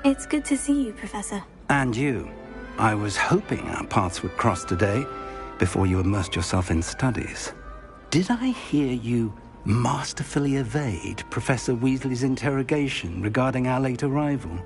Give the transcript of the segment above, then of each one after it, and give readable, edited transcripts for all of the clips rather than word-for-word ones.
It's good to see you, Professor. And you. I was hoping our paths would cross today, before you immersed yourself in studies. Did I hear you masterfully evade Professor Weasley's interrogation regarding our late arrival?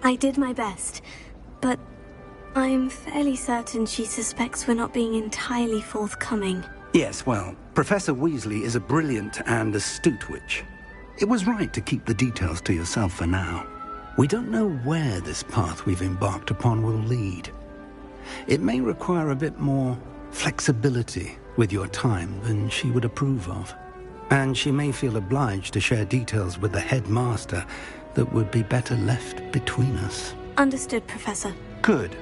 I did my best, but I'm fairly certain she suspects we're not being entirely forthcoming. Yes, well, Professor Weasley is a brilliant and astute witch. It was right to keep the details to yourself for now. We don't know where this path we've embarked upon will lead. It may require a bit more flexibility with your time than she would approve of. And she may feel obliged to share details with the headmaster that would be better left between us. Understood, Professor. Good.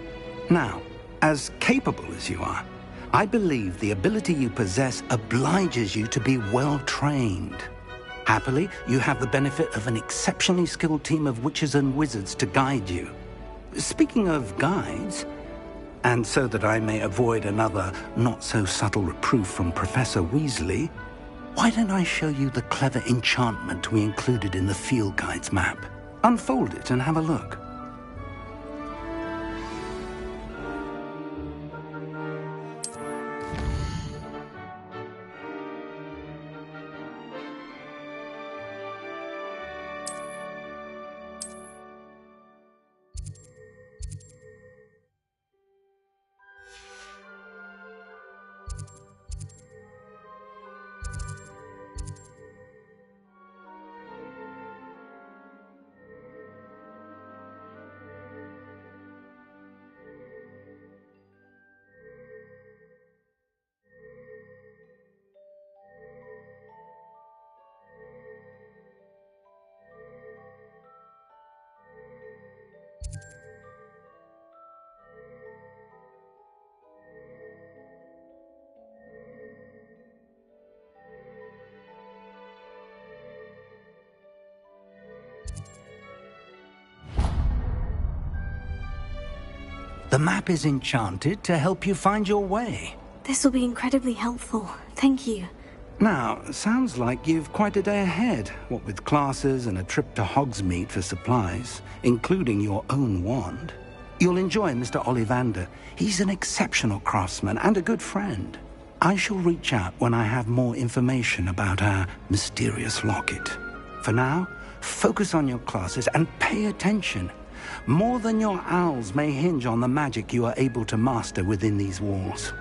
Now, as capable as you are, I believe the ability you possess obliges you to be well-trained. Happily, you have the benefit of an exceptionally skilled team of witches and wizards to guide you. Speaking of guides, and so that I may avoid another not-so-subtle reproof from Professor Weasley, why don't I show you the clever enchantment we included in the field guide's map? Unfold it and have a look. The map is enchanted to help you find your way. This will be incredibly helpful. Thank you. Now, sounds like you've quite a day ahead, what with classes and a trip to Hogsmeade for supplies, including your own wand. You'll enjoy Mr. Ollivander. He's an exceptional craftsman and a good friend. I shall reach out when I have more information about our mysterious locket. For now, focus on your classes and pay attention. More than your owls may hinge on the magic you are able to master within these walls.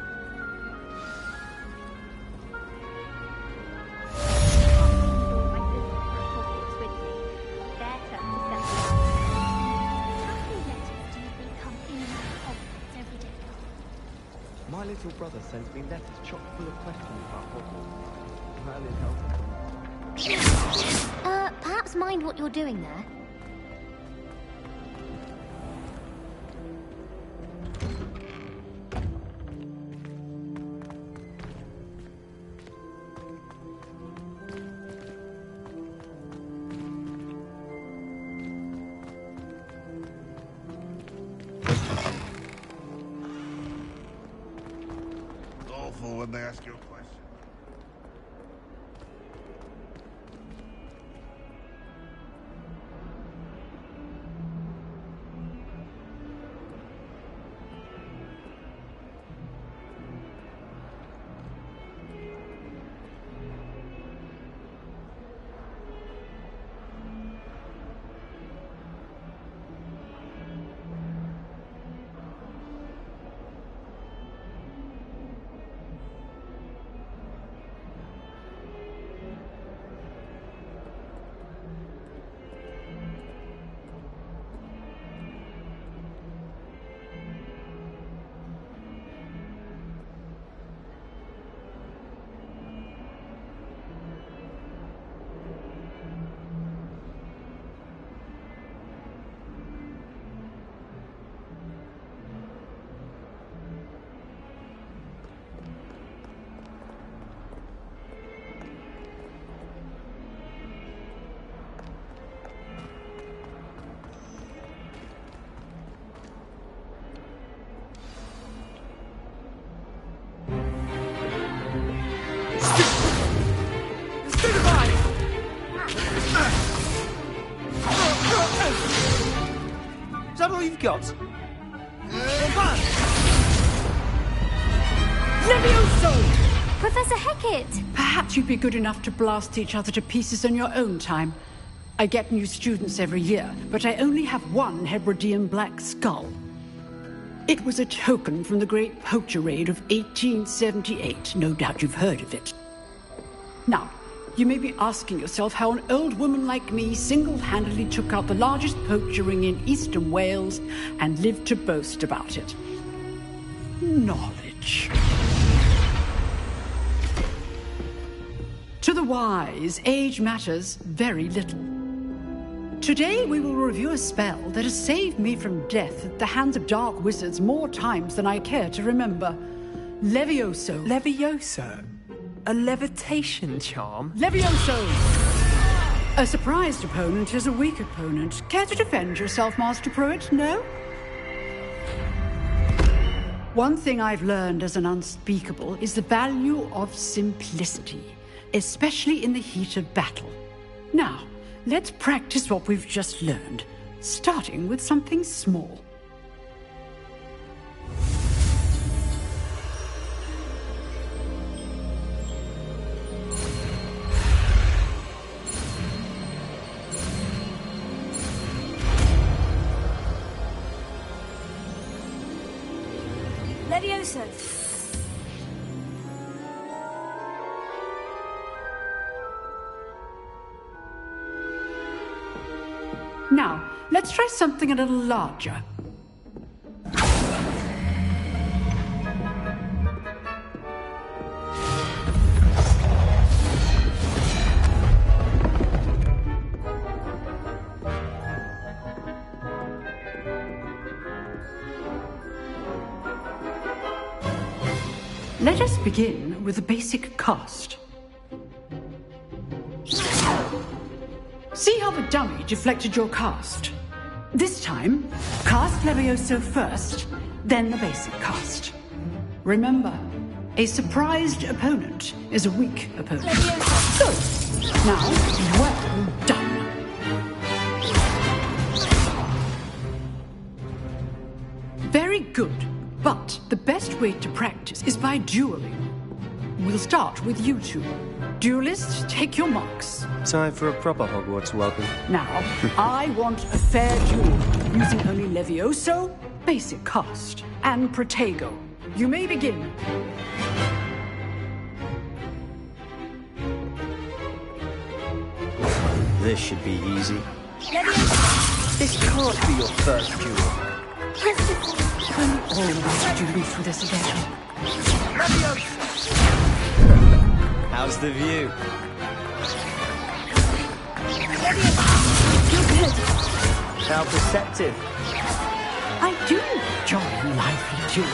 My little brother sends me letters chock full of questions about Hogwarts. Perhaps mind what you're doing there? Awful when they ask you a question. Is that all you've got? Levioso! Professor Hecat! Perhaps you'd be good enough to blast each other to pieces in your own time. I get new students every year, but I only have one Hebridean black skull. It was a token from the Great Poacher Raid of 1878. No doubt you've heard of it. Now, you may be asking yourself how an old woman like me single-handedly took out the largest poacher ring in eastern Wales and lived to boast about it. Knowledge. To the wise, age matters very little. Today we will review a spell that has saved me from death at the hands of dark wizards more times than I care to remember. Levioso. Levioso? A levitation charm? Levioso! A surprised opponent is a weak opponent. Care to defend yourself, Master Pruitt? No? One thing I've learned as an unspeakable is the value of simplicity, especially in the heat of battle. Now, let's practice what we've just learned, starting with something small. Levioso! Now, let's try something a little larger. Let us begin with a basic cast. See how the dummy deflected your cast? This time, cast Levioso first, then the basic cast. Remember, a surprised opponent is a weak opponent. So, now, well done. Very good, but the best way to practice is by dueling. We'll start with you two. Duelists, take your marks. Time for a proper Hogwarts welcome. Now, I want a fair duel, using only Levioso, basic cast, and Protego. You may begin. This should be easy. This can't be your first duel. Only all of us dueling through this again. How's the view? How perceptive. I do enjoy a lively duel.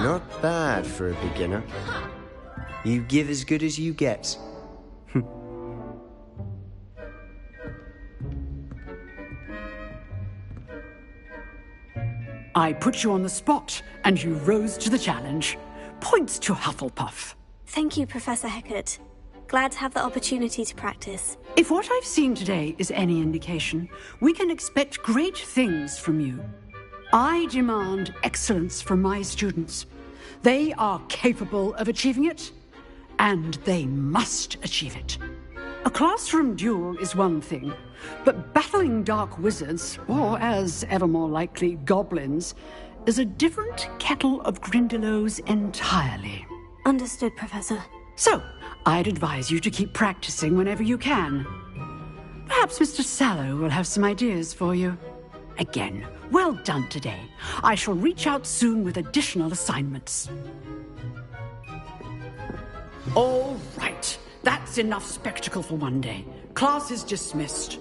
Not bad for a beginner. You give as good as you get. I put you on the spot, and you rose to the challenge. Points to Hufflepuff. Thank you, Professor Hecat. Glad to have the opportunity to practice. If what I've seen today is any indication, we can expect great things from you. I demand excellence from my students. They are capable of achieving it, and they must achieve it. A classroom duel is one thing, but battling dark wizards, or as ever more likely, goblins, is a different kettle of Grindylows entirely. Understood, Professor. So, I'd advise you to keep practicing whenever you can. Perhaps Mr. Sallow will have some ideas for you. Again, well done today. I shall reach out soon with additional assignments. All right. That's enough spectacle for one day. Class is dismissed.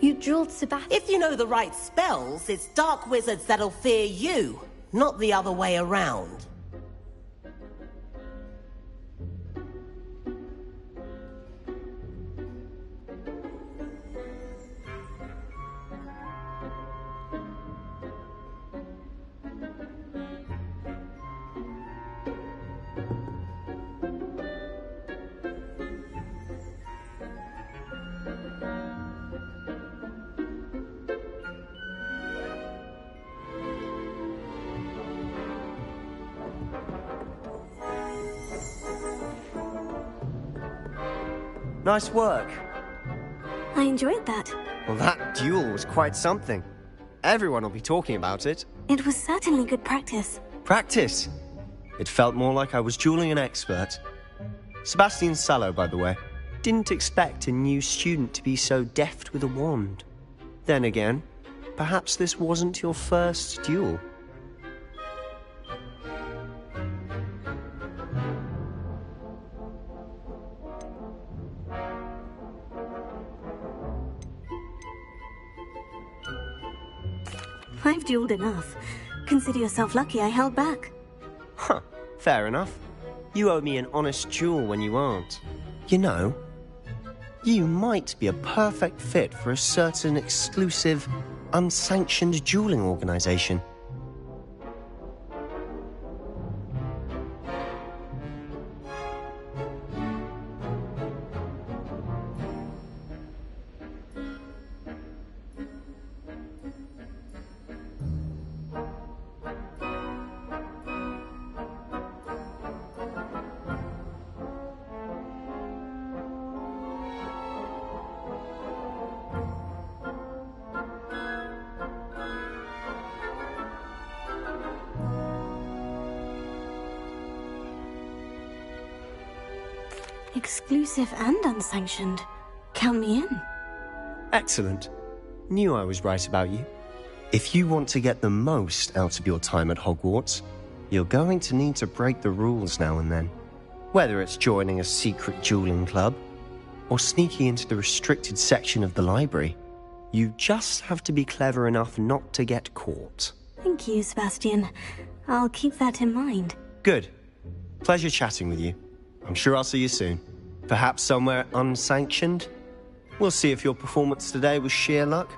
You dueled Sebastian. If you know the right spells, it's dark wizards that'll fear you, not the other way around. Nice work. I enjoyed that. Well, that duel was quite something. Everyone will be talking about it. It was certainly good practice. Practice. It felt more like I was dueling an expert. Sebastian Sallow, by the way. Didn't expect a new student to be so deft with a wand. Then again, perhaps this wasn't your first duel. I've dueled enough. Consider yourself lucky I held back. Huh, fair enough. You owe me an honest duel when you aren't. You know, you might be a perfect fit for a certain exclusive, unsanctioned dueling organization. Exclusive and unsanctioned. Count me in. Excellent. Knew I was right about you. If you want to get the most out of your time at Hogwarts, you're going to need to break the rules now and then. Whether it's joining a secret dueling club, or sneaking into the restricted section of the library, you just have to be clever enough not to get caught. Thank you, Sebastian. I'll keep that in mind. Good. Pleasure chatting with you. I'm sure I'll see you soon. Perhaps somewhere unsanctioned? We'll see if your performance today was sheer luck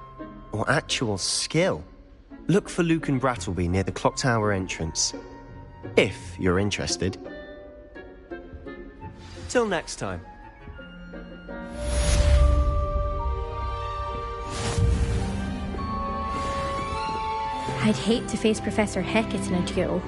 or actual skill. Look for Lucan Brattleby near the Clock Tower entrance, if you're interested. Till next time. I'd hate to face Professor Hecat in a duel.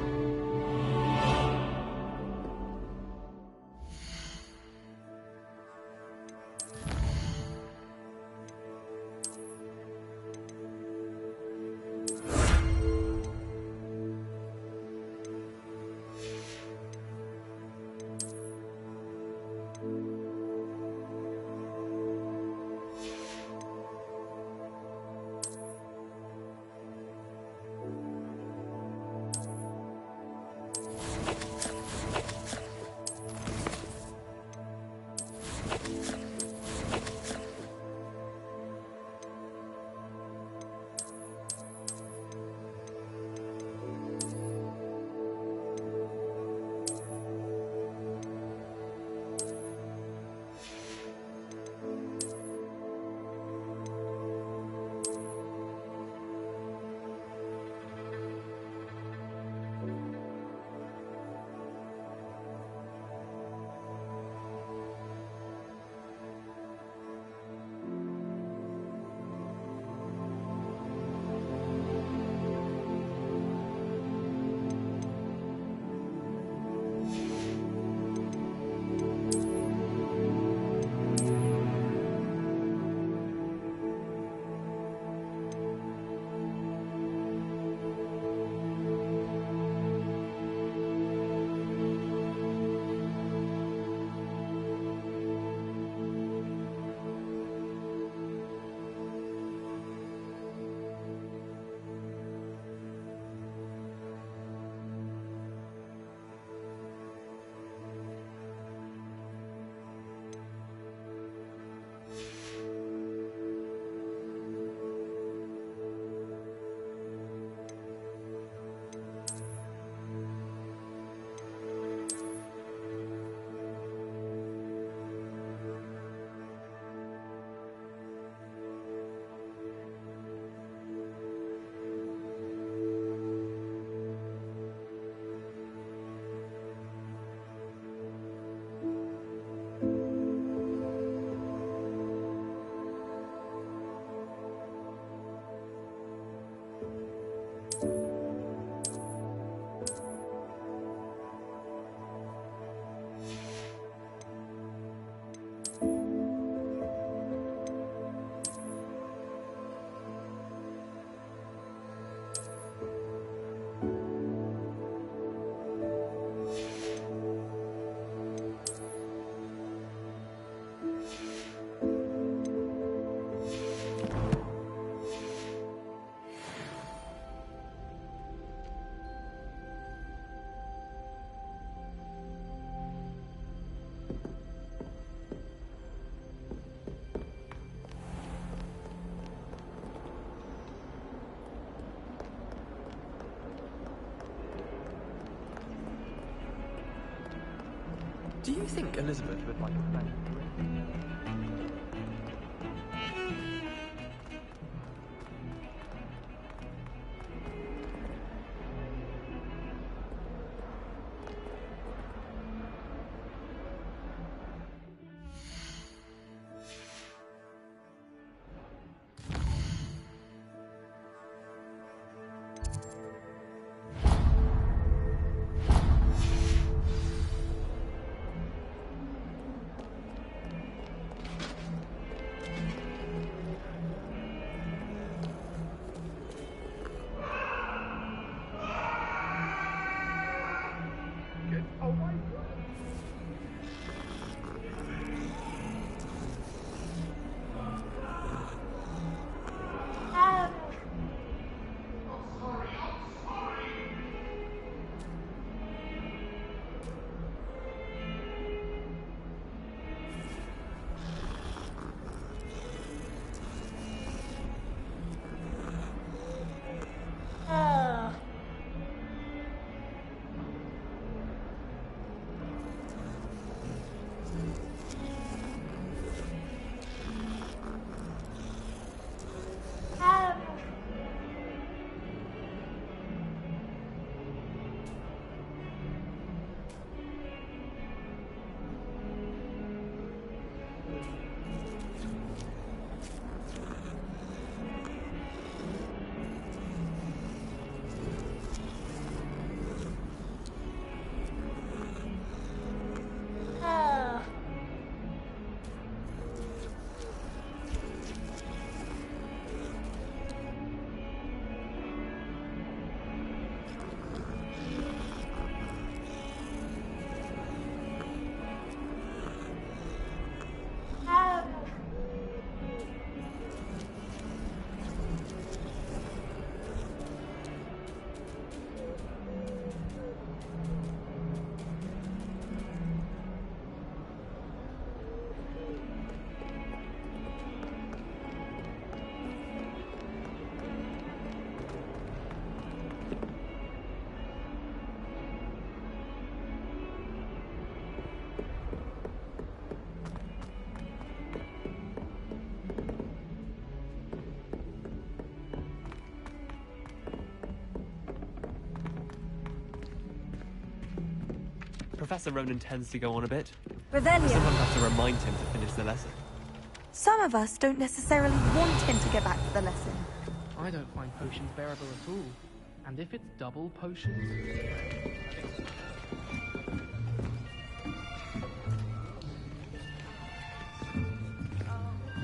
Do you think Elizabeth would like a friend? Professor Ronan tends to go on a bit. Revelio. Someone has to remind him to finish the lesson. Some of us don't necessarily want him to get back to the lesson. I don't find potions bearable at all. And if it's double potions...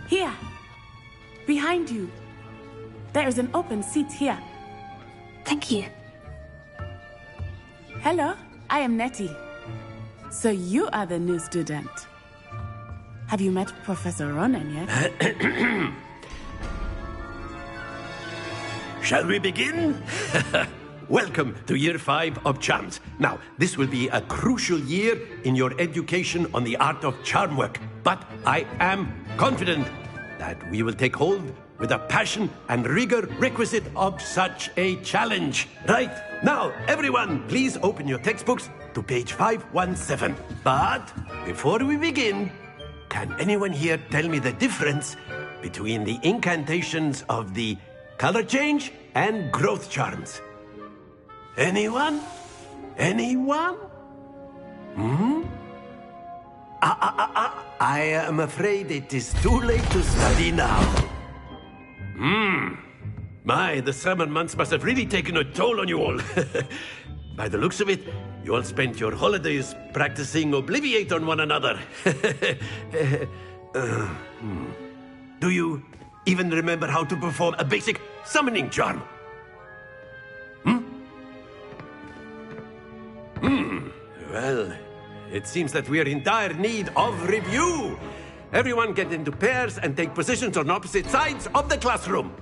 Here! Behind you! There is an open seat here. Thank you. Hello, I am Nettie. So you are the new student. Have you met Professor Ronan yet? Shall we begin? Welcome to Year 5 of Charms. Now, this will be a crucial year in your education on the art of charm work. But I am confident that we will take hold with the passion and rigor requisite of such a challenge. Right, now, everyone, please open your textbooks to page 517. But before we begin, can anyone here tell me the difference between the incantations of the color change and growth charms? Anyone? Anyone? I am afraid it is too late to study now. My, the summer months must have really taken a toll on you all. By the looks of it, you all spent your holidays practicing Obliviate on one another. Do you even remember how to perform a basic summoning charm? Well, it seems that we are in dire need of review. Everyone get into pairs and take positions on opposite sides of the classroom.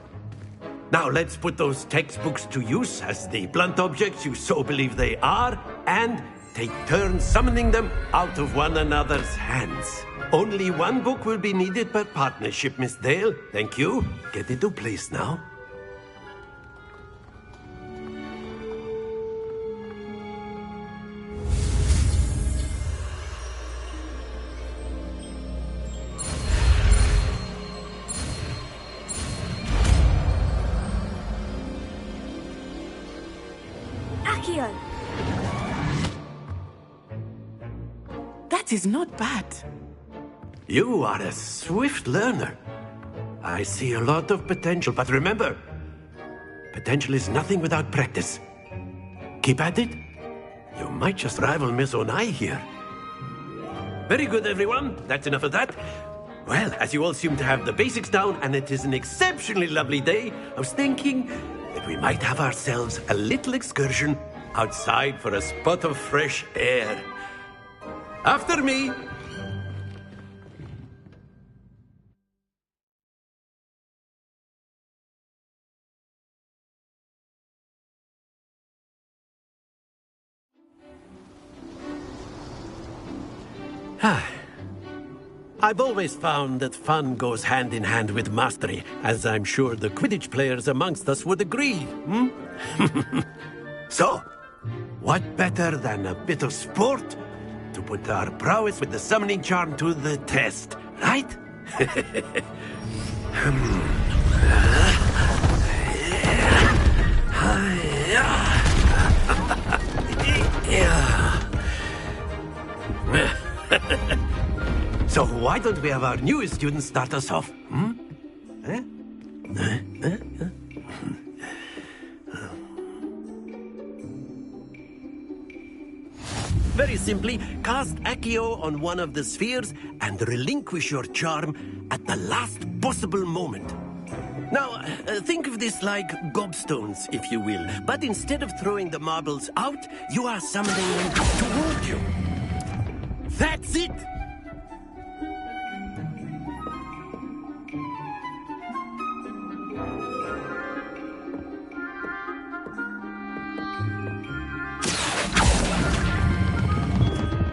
Now let's put those textbooks to use as the blunt objects you so believe they are, and take turns summoning them out of one another's hands. Only one book will be needed per partnership, Miss Dale. Thank you. Get into place now. Accio! That is not bad. You are a swift learner. I see a lot of potential, but remember, potential is nothing without practice. Keep at it. You might just rival Miss Onai here. Very good, everyone. That's enough of that. Well, as you all seem to have the basics down, and it is an exceptionally lovely day, I was thinking that we might have ourselves a little excursion outside for a spot of fresh air. After me. I've always found that fun goes hand in hand with mastery, as I'm sure the Quidditch players amongst us would agree, So, what better than a bit of sport to put our prowess with the summoning charm to the test, right? So why don't we have our newest student start us off? Very simply, cast Accio on one of the spheres and relinquish your charm at the last possible moment. Now, think of this like gobstones, if you will. But instead of throwing the marbles out, you are summoning them toward you. That's it!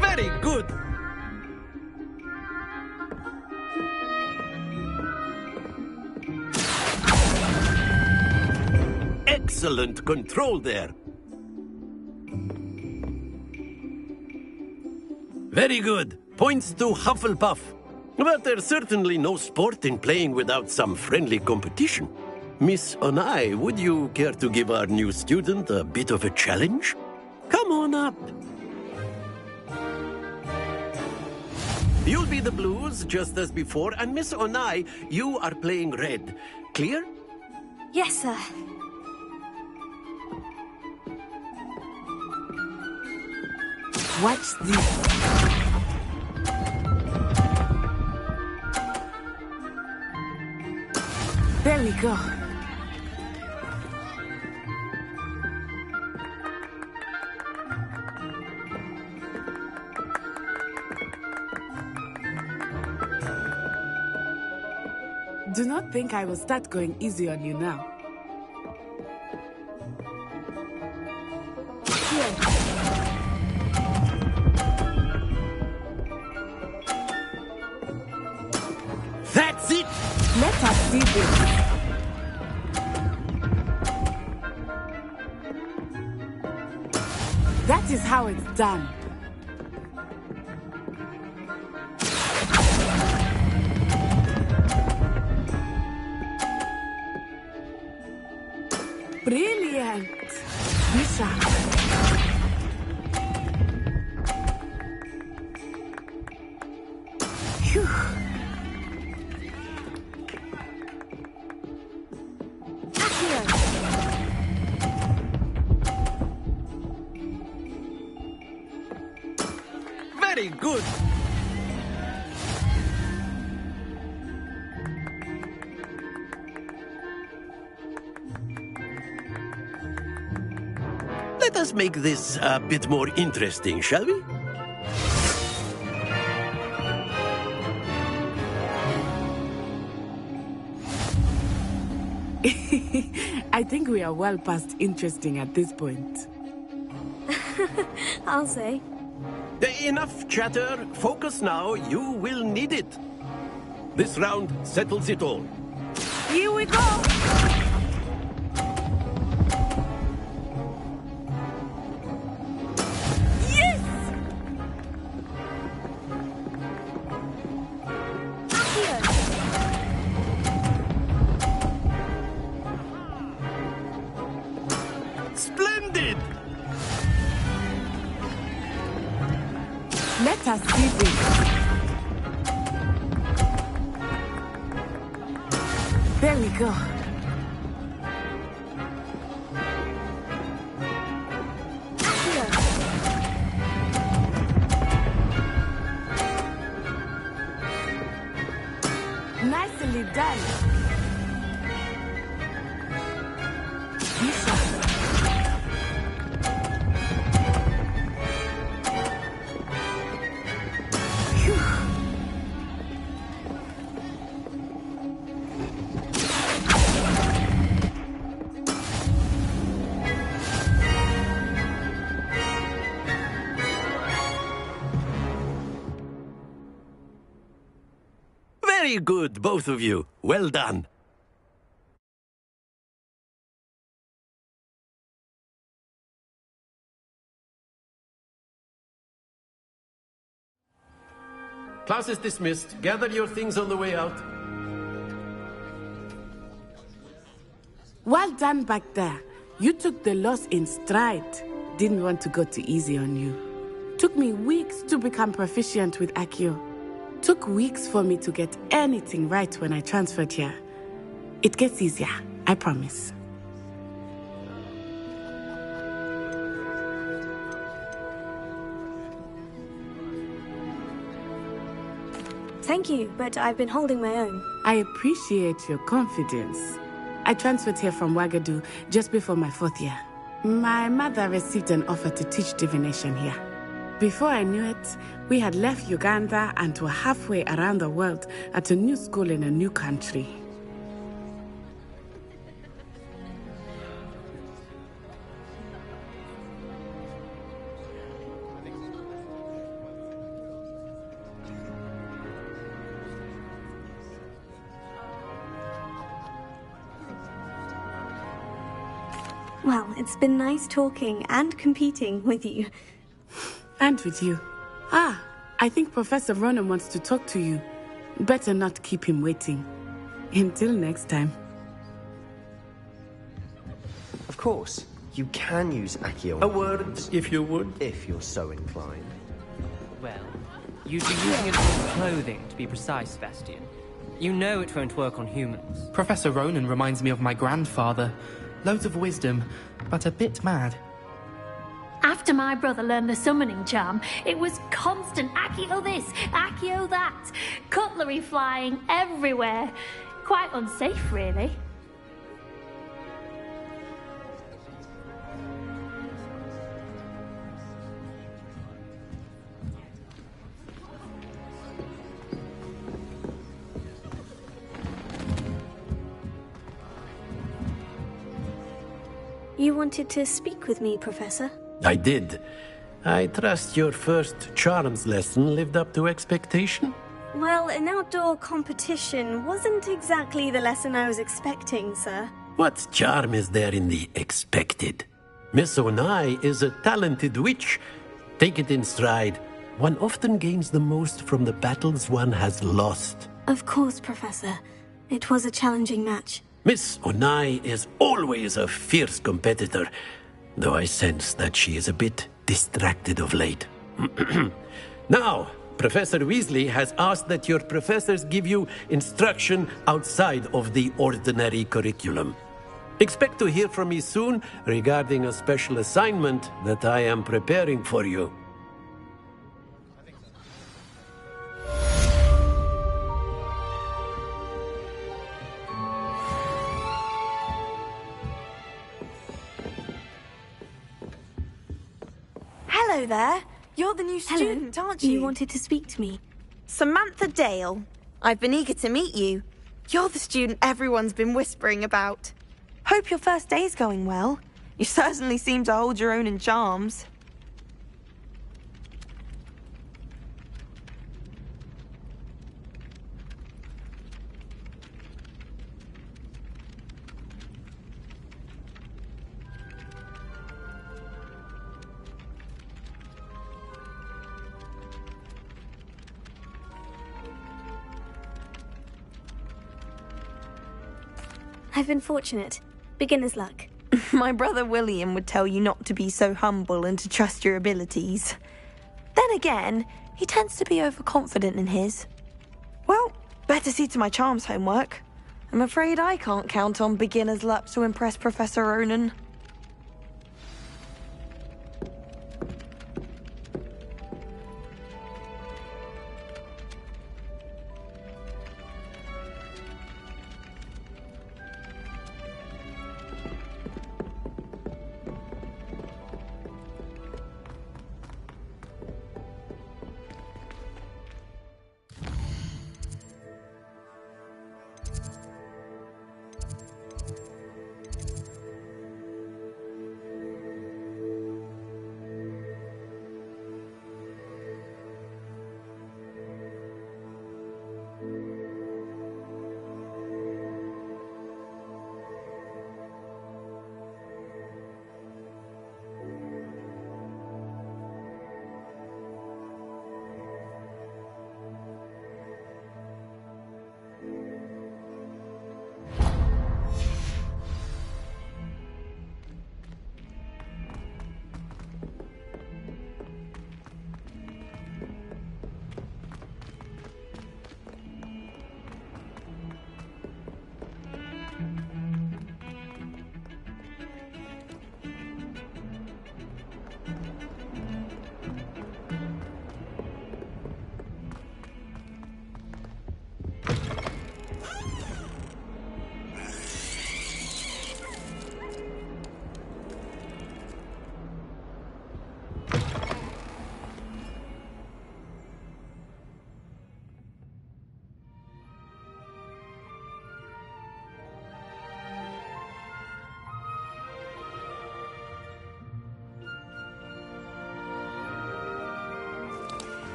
Very good! Excellent control there. Very good. Points to Hufflepuff. But there's certainly no sport in playing without some friendly competition. Miss Onai, would you care to give our new student a bit of a challenge? Come on up. You'll be the blues, just as before, and Miss Onai, you are playing red. Clear? Yes, sir. Watch this. There we go. Do not think I will start going easy on you now. Here. That's it! Let us see this. That is how it's done. Brilliant! Bishop. Phew. Very good! Let us make this a bit more interesting, shall we? I think we are well past interesting at this point. I'll say. Enough chatter. Focus now. You will need it. This round settles it all. Here we go! Splendid! Let us see this. There we go. Nicely done. Very good, both of you. Well done. Class is dismissed. Gather your things on the way out. Well done back there. You took the loss in stride. Didn't want to go too easy on you. Took me weeks to become proficient with Accio. Took weeks for me to get anything right when I transferred here. It gets easier, I promise. Thank you, but I've been holding my own. I appreciate your confidence. I transferred here from Wagadu just before my 4th year. My mother received an offer to teach divination here. Before I knew it, we had left Uganda and were halfway around the world at a new school in a new country. Well, it's been nice talking and competing with you. And with you. Ah, I think Professor Ronen wants to talk to you. Better not keep him waiting. Until next time. Of course, you can use Accio. A word, if you would. If you're so inclined. Well, You'd be using it as clothing, to be precise, Sebastian. You know it won't work on humans. Professor Ronan reminds me of my grandfather. Loads of wisdom, but a bit mad. After my brother learned the summoning charm, it was constant Accio this, Accio that. Cutlery flying everywhere. Quite unsafe, really. You wanted to speak with me, Professor? I did. I trust your first charms lesson lived up to expectation? Well, an outdoor competition wasn't exactly the lesson I was expecting, sir. What charm is there in the expected? Miss Onai is a talented witch. Take it in stride. One often gains the most from the battles one has lost. Of course, Professor. It was a challenging match. Miss Onai is always a fierce competitor, though I sense that she is a bit distracted of late. Now, Professor Weasley has asked that your professors give you instruction outside of the ordinary curriculum. Expect to hear from me soon regarding a special assignment that I am preparing for you. Hello there. You're the new student, aren't you? You wanted to speak to me. Samantha Dale. I've been eager to meet you. You're the student everyone's been whispering about. Hope your first day's going well. You certainly seem to hold your own in charms. I've been fortunate. Beginner's luck. My brother William would tell you not to be so humble and to trust your abilities. Then again, he tends to be overconfident in his. Well, better see to my charms homework. I'm afraid I can't count on beginner's luck to impress Professor Ronan.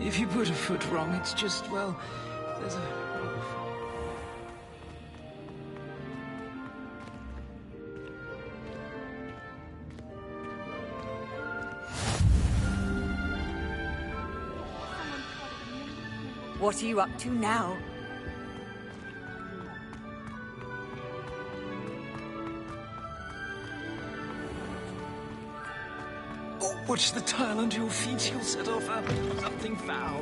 If you put a foot wrong, it's just, well, there's a... What are you up to now? Oh, watch the tile under your feet. You'll set off something foul.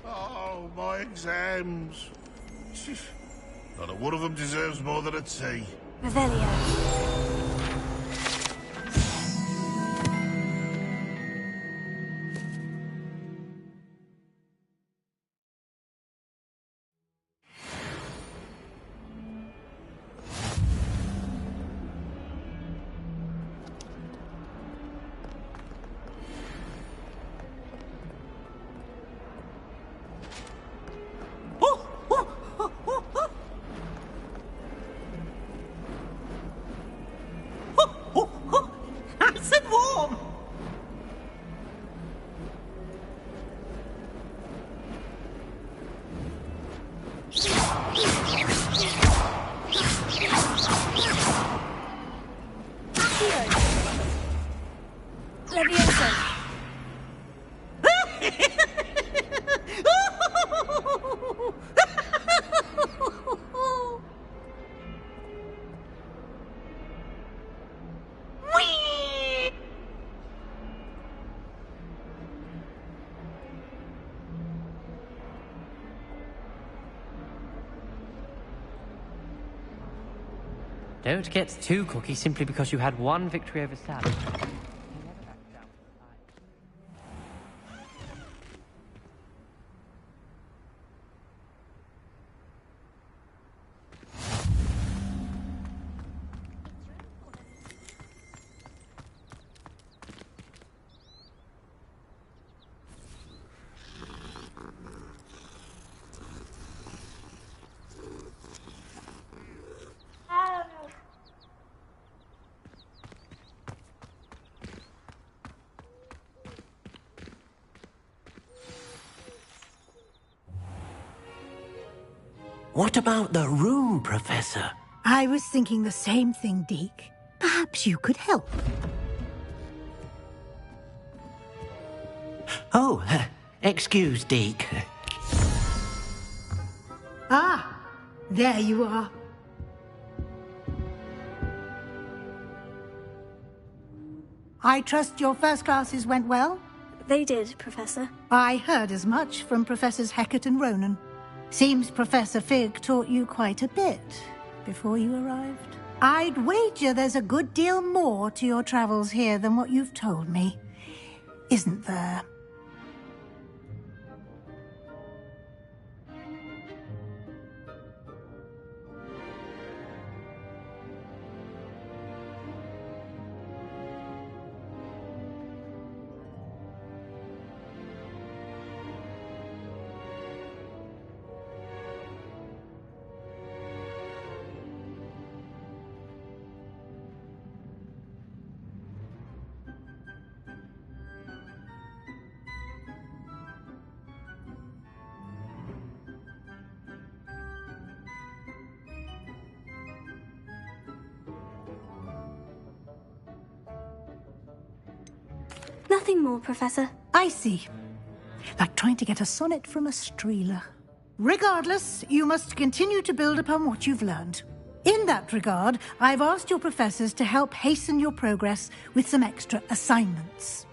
Oh, my exams. Not a one of them deserves more than a tea. Revelio. Nice and warm! Leviosa. Don't get too cocky simply because you had one victory over Sam. What about the room, Professor? I was thinking the same thing, Deke. Perhaps you could help. Oh, excuse, Deke. Ah, there you are. I trust your first classes went well? They did, Professor. I heard as much from Professors Hecat and Ronan. Seems Professor Fig taught you quite a bit before you arrived. I'd wager there's a good deal more to your travels here than what you've told me, isn't there? Nothing more, Professor. I see. Like trying to get a sonnet from a Streeler. Regardless, you must continue to build upon what you've learned. In that regard, I've asked your professors to help hasten your progress with some extra assignments.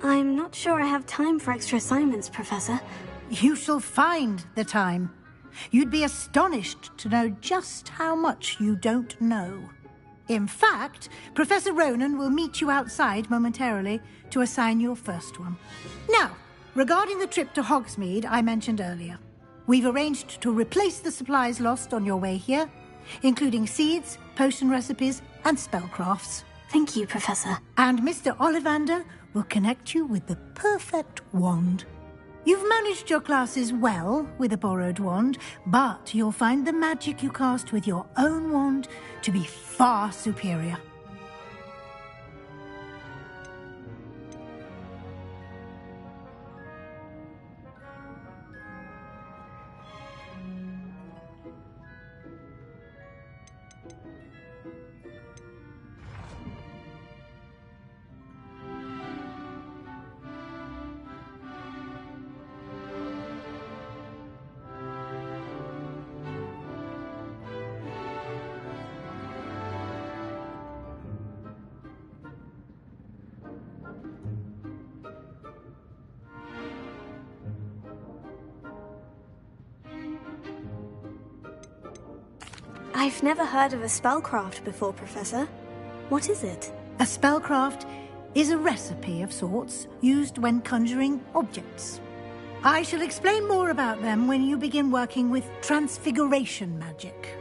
I'm not sure I have time for extra assignments, Professor. You shall find the time. You'd be astonished to know just how much you don't know. In fact, Professor Ronan will meet you outside momentarily to assign your first one. Now, regarding the trip to Hogsmeade I mentioned earlier, we've arranged to replace the supplies lost on your way here, including seeds, potion recipes, and spellcrafts. Thank you, Professor. And Mr. Ollivander will connect you with the perfect wand. You've managed your classes well with a borrowed wand, but you'll find the magic you cast with your own wand to be far superior. I've never heard of a spellcraft before, Professor. What is it? A spellcraft is a recipe of sorts used when conjuring objects. I shall explain more about them when you begin working with transfiguration magic.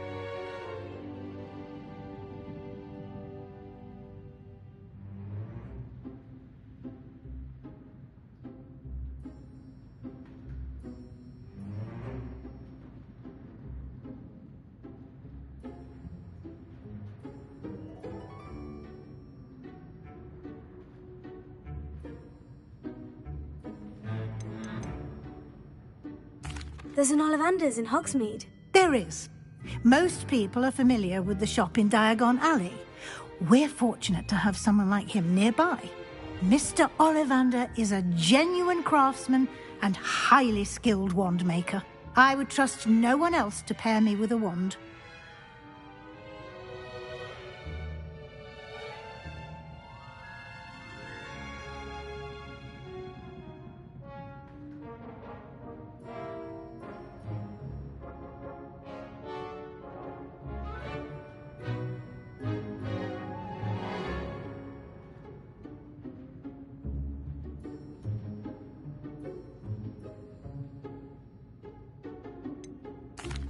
There's an Ollivander's in Hogsmeade. There is. Most people are familiar with the shop in Diagon Alley. We're fortunate to have someone like him nearby. Mr. Ollivander is a genuine craftsman and highly skilled wand maker. I would trust no one else to pair me with a wand.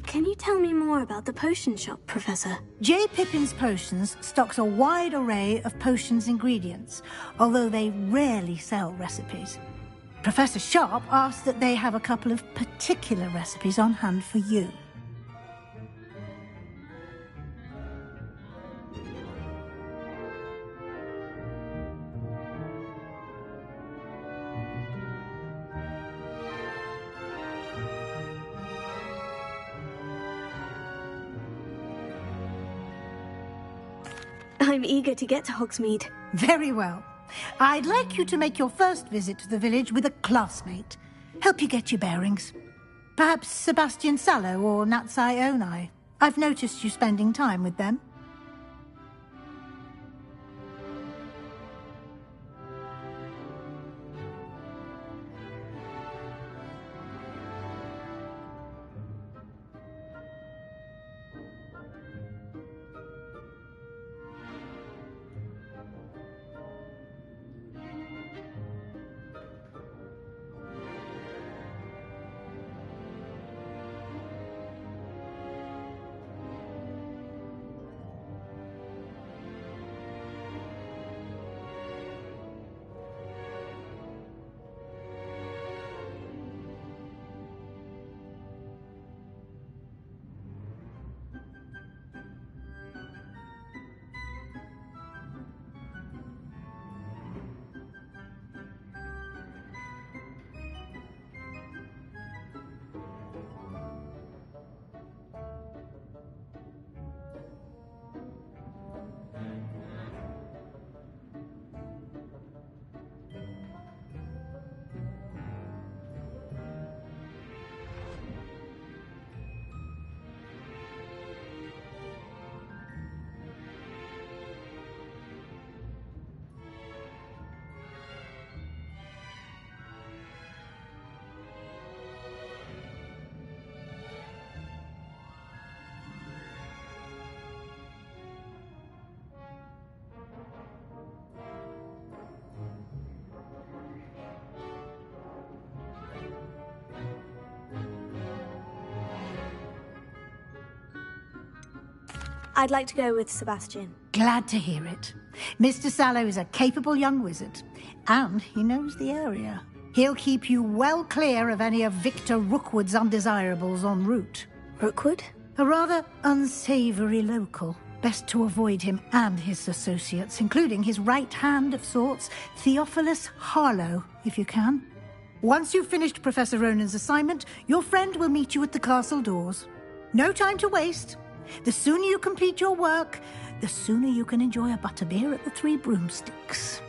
Can you tell me more about the potion shop, Professor? J. Pippin's Potions stocks a wide array of potions ingredients, although they rarely sell recipes. Professor Sharp asks that they have a couple of particular recipes on hand for you. I'm eager to get to Hogsmeade. Very well. I'd like you to make your first visit to the village with a classmate. Help you get your bearings. Perhaps Sebastian Sallow or Natsai Onai. I've noticed you spending time with them. I'd like to go with Sebastian. Glad to hear it. Mr. Sallow is a capable young wizard, and he knows the area. He'll keep you well clear of any of Victor Rookwood's undesirables en route. Rookwood? A rather unsavoury local. Best to avoid him and his associates, including his right hand of sorts, Theophilus Harlow, if you can. Once you've finished Professor Ronan's assignment, your friend will meet you at the castle doors. No time to waste. The sooner you complete your work, the sooner you can enjoy a butterbeer at the Three Broomsticks.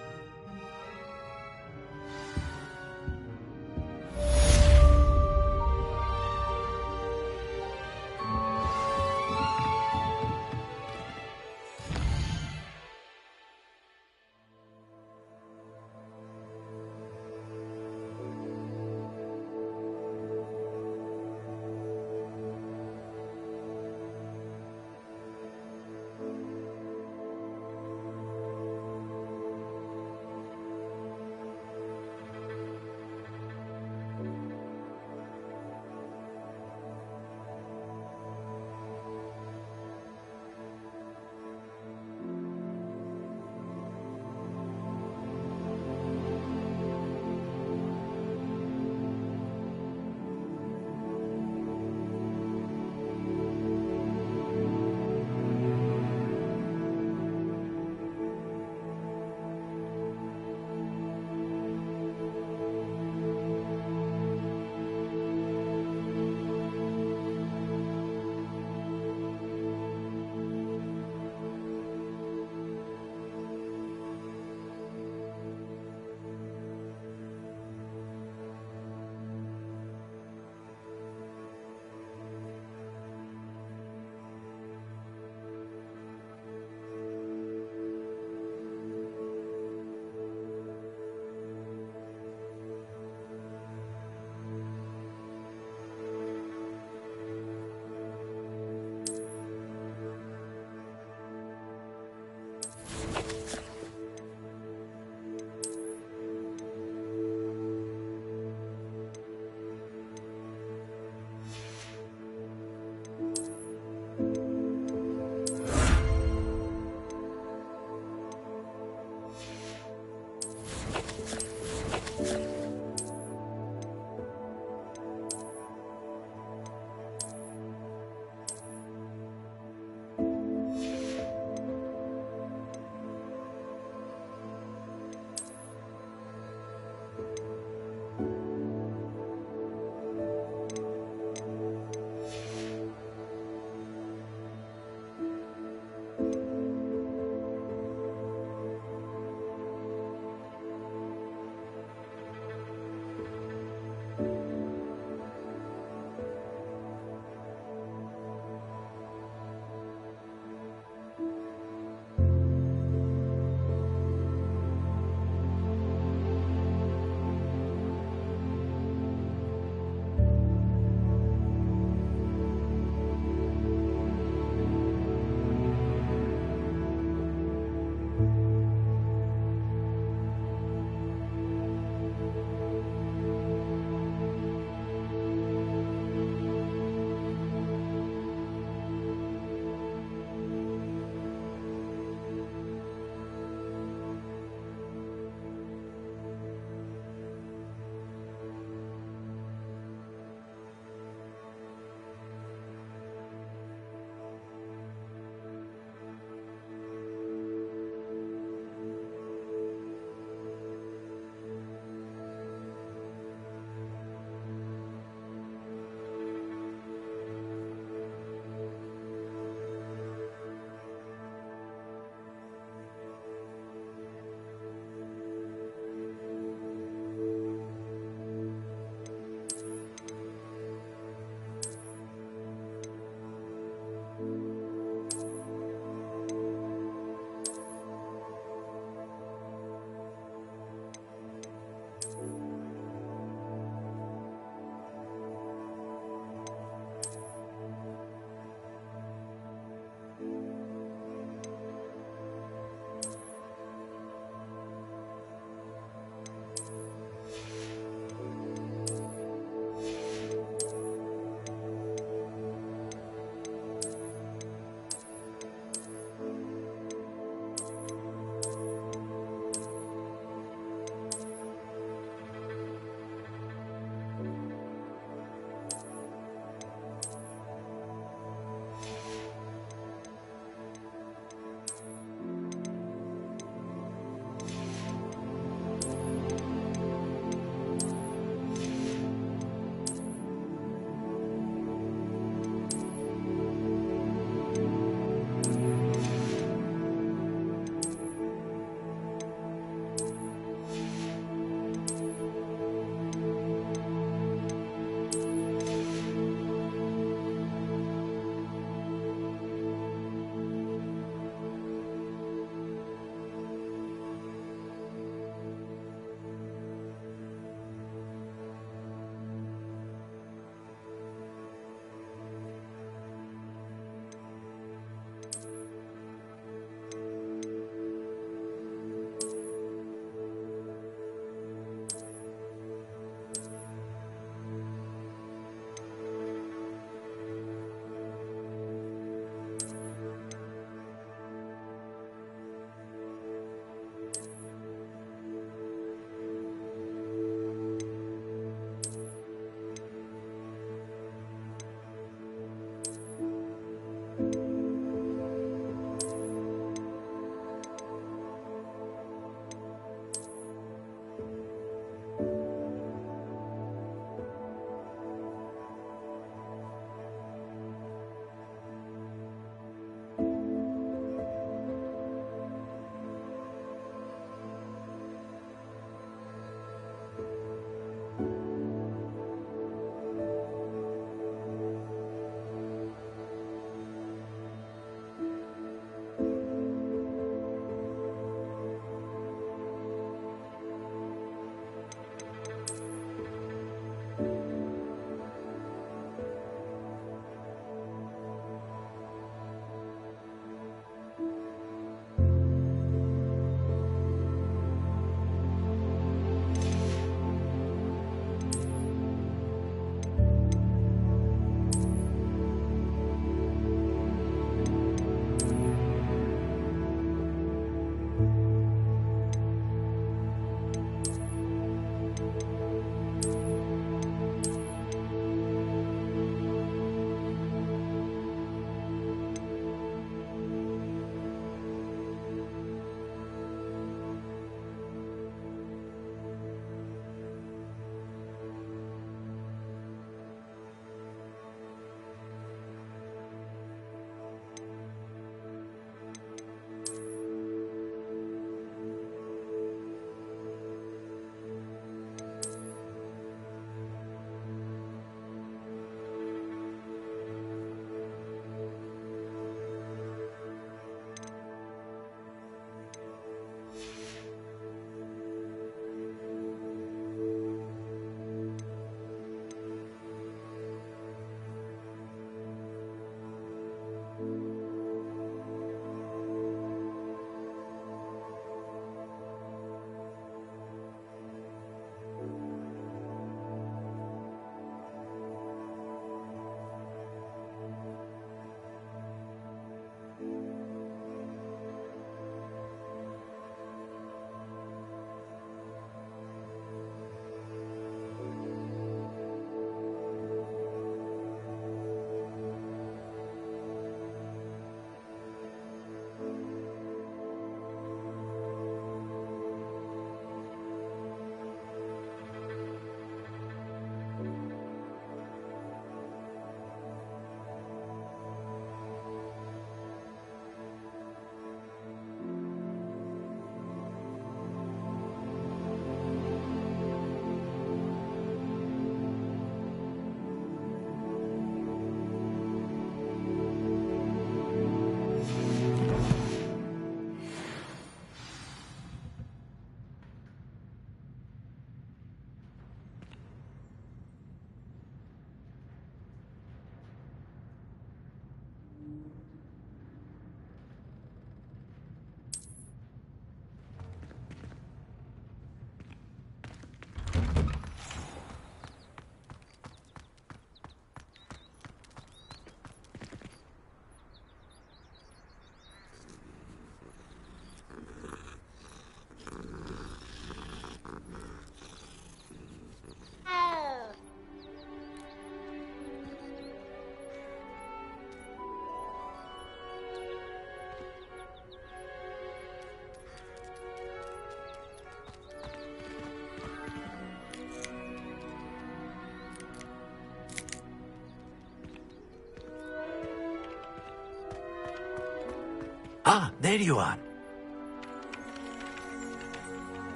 Ah, there you are.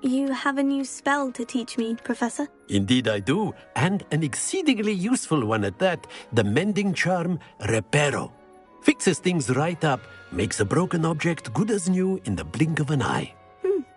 You have a new spell to teach me, Professor? Indeed I do, and an exceedingly useful one at that, the mending charm Reparo. Fixes things right up, makes a broken object good as new in the blink of an eye.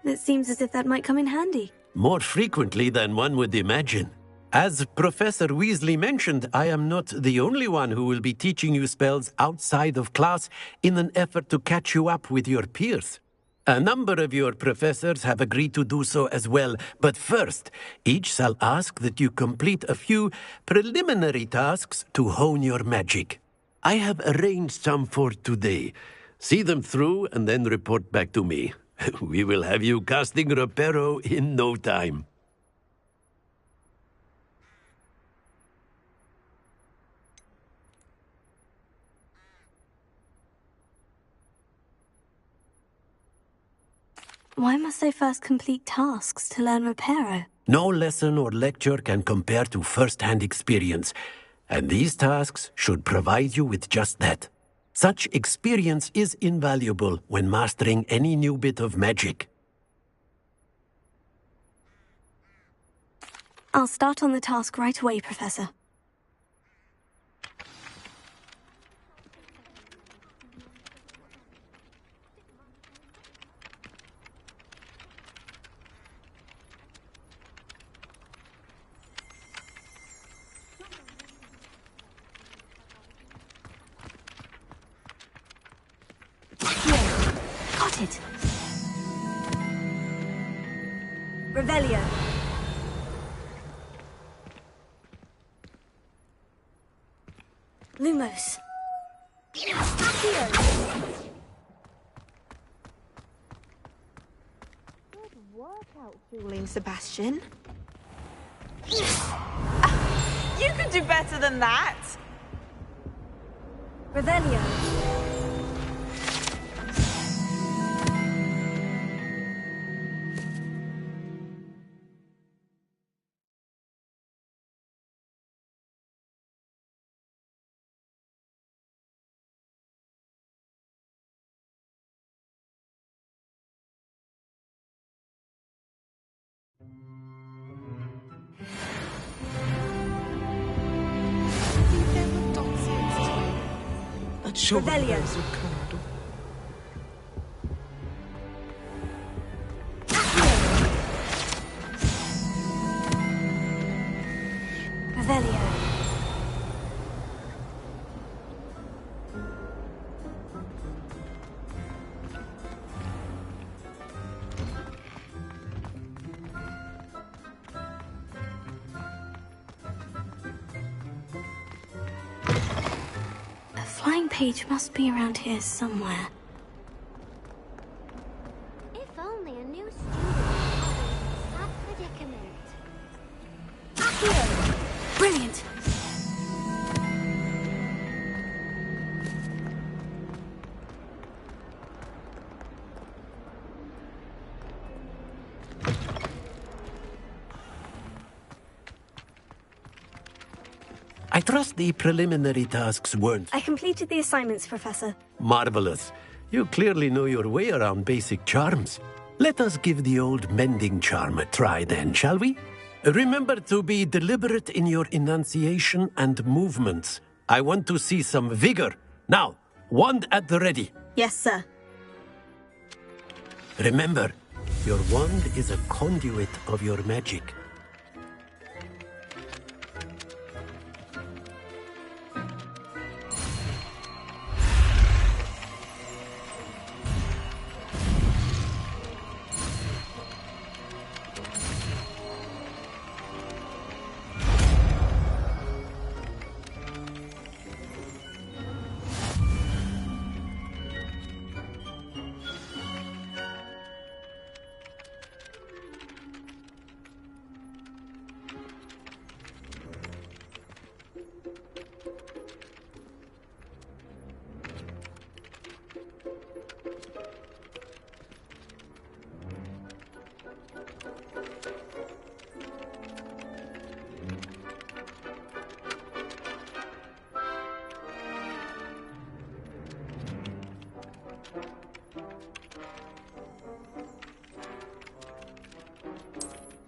It seems as if that might come in handy. More frequently than one would imagine. As Professor Weasley mentioned, I am not the only one who will be teaching you spells outside of class in an effort to catch you up with your peers. A number of your professors have agreed to do so as well, but first, each shall ask that you complete a few preliminary tasks to hone your magic. I have arranged some for today. See them through and then report back to me. We will have you casting Reparo in no time. Why must I first complete tasks to learn Reparo? No lesson or lecture can compare to first-hand experience, and these tasks should provide you with just that. Such experience is invaluable when mastering any new bit of magic. I'll start on the task right away, Professor. Got it. Revelio. Lumos. Good workout, Falling Sebastian. You can do better than that. Revelio. That sure Revelio. is a candle. Revelio. A flying page must be around here somewhere. If only a new student had this predicament. Brilliant! I trust the preliminary tasks weren't I completed the assignments, Professor. marvelous. You clearly know your way around basic charms. Let us give the old mending charm a try then, shall we? Remember to be deliberate in your enunciation and movements. I want to see some vigor. Now, wand at the ready. Yes, sir. Remember, your wand is a conduit of your magic.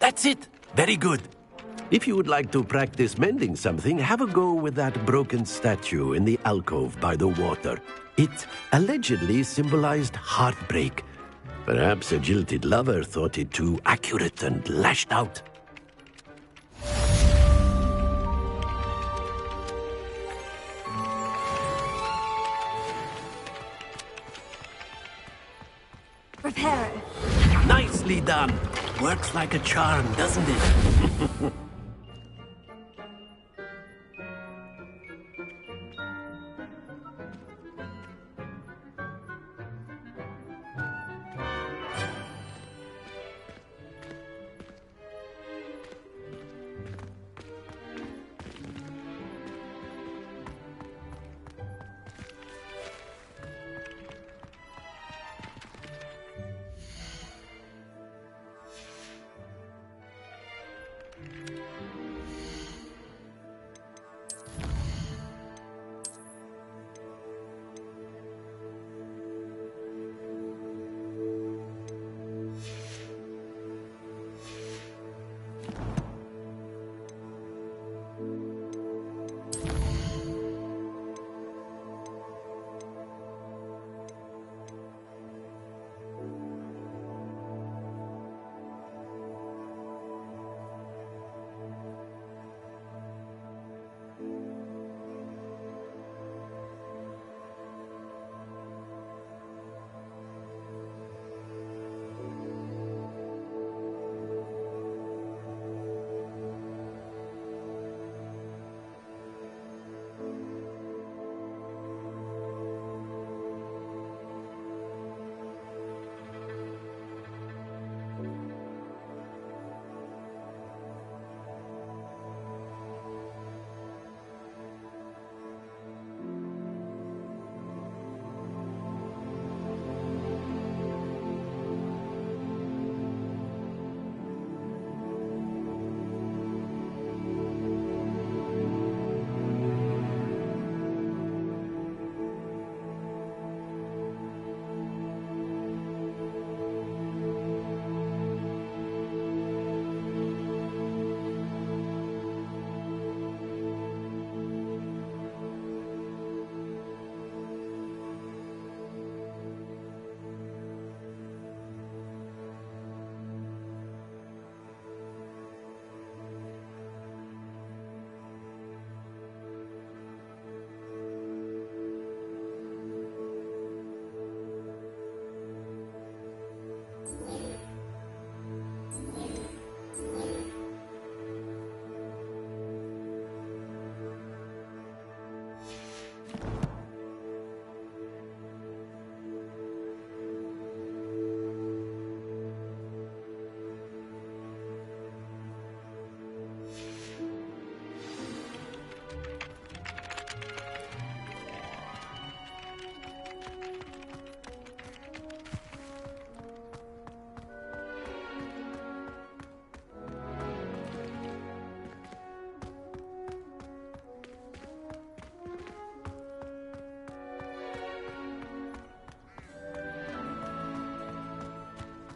That's it. Very good. If you would like to practice mending something, have a go with that broken statue in the alcove by the water. It allegedly symbolized heartbreak. Perhaps a jilted lover thought it too accurate and lashed out. Reparo. Nicely done. Works like a charm, doesn't it?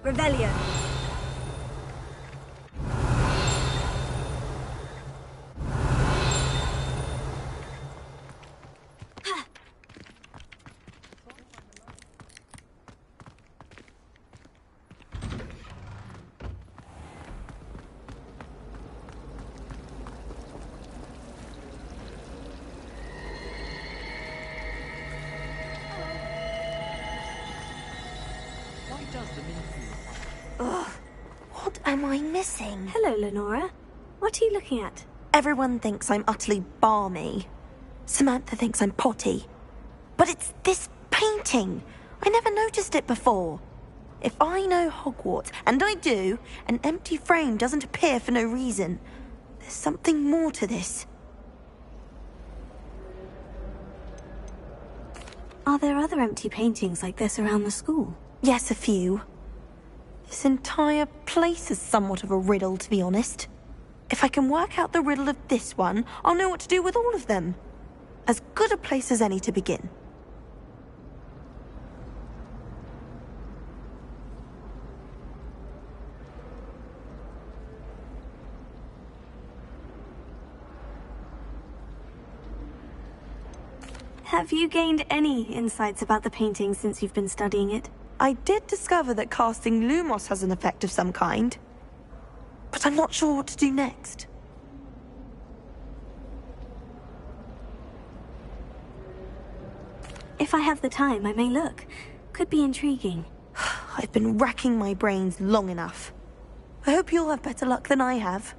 Revelio. Ugh, what am I missing? Hello, Lenora. What are you looking at? Everyone thinks I'm utterly balmy. Samantha thinks I'm potty. But it's this painting. I never noticed it before. If I know Hogwarts, and I do, an empty frame doesn't appear for no reason. There's something more to this. Are there other empty paintings like this around the school? Yes, a few. This entire place is somewhat of a riddle, to be honest. If I can work out the riddle of this one, I'll know what to do with all of them. As good a place as any to begin. Have you gained any insights about the painting since you've been studying it? I did discover that casting Lumos has an effect of some kind, but I'm not sure what to do next. If I have the time, I may look. Could be intriguing. I've been racking my brains long enough. I hope you'll have better luck than I have.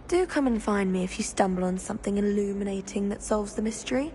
Do come and find me if you stumble on something illuminating that solves the mystery.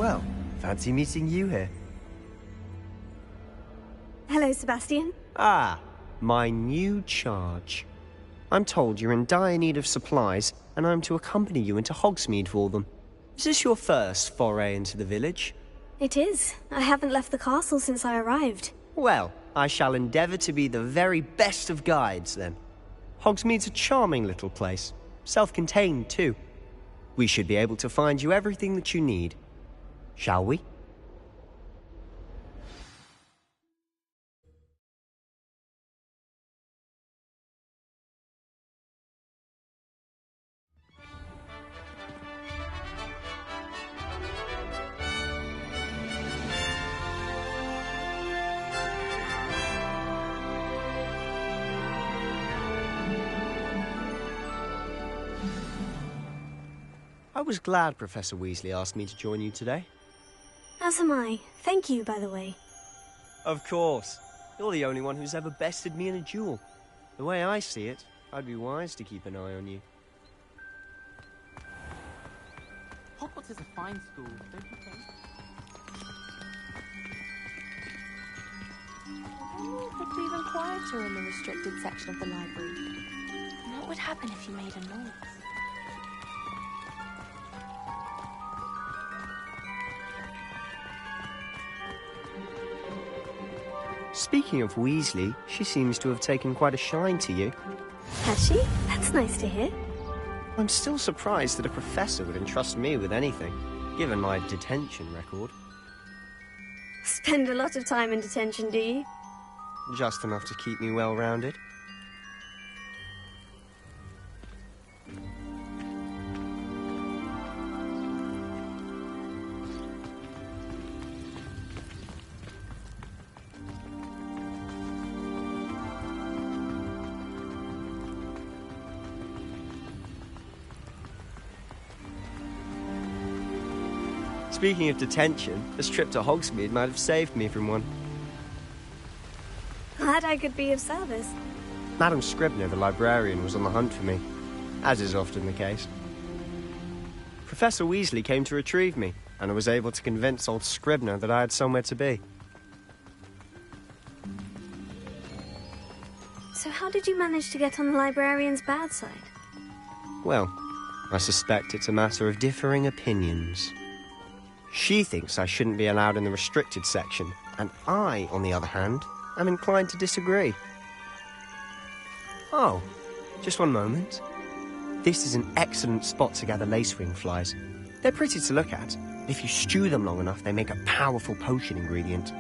Well, fancy meeting you here. Hello, Sebastian. Ah, my new charge. I'm told you're in dire need of supplies, and I'm to accompany you into Hogsmeade for them. Is this your first foray into the village? It is. I haven't left the castle since I arrived. Well, I shall endeavour to be the very best of guides, then. Hogsmeade's a charming little place. Self-contained, too. We should be able to find you everything that you need. Shall we? I was glad Professor Weasley asked me to join you today. As am I. Thank you, by the way. Of course. You're the only one who's ever bested me in a duel. The way I see it, I'd be wise to keep an eye on you. Hogwarts is a fine school, don't you think? It could be even quieter in the restricted section of the library. No, would happen if you made a noise? Speaking of Weasley, she seems to have taken quite a shine to you. Has she? That's nice to hear. I'm still surprised that a professor would entrust me with anything, given my detention record. Spend a lot of time in detention, do you? Just enough to keep me well-rounded. Speaking of detention, this trip to Hogsmeade might have saved me from one. Glad I could be of service. Madam Scribner, the librarian, was on the hunt for me, as is often the case. Professor Weasley came to retrieve me, and I was able to convince old Scribner that I had somewhere to be. So how did you manage to get on the librarian's bad side? Well, I suspect it's a matter of differing opinions. She thinks I shouldn't be allowed in the restricted section, and I, on the other hand, am inclined to disagree. Oh, just one moment. This is an excellent spot to gather lacewing flies. They're pretty to look at. If you stew them long enough, they make a powerful potion ingredient.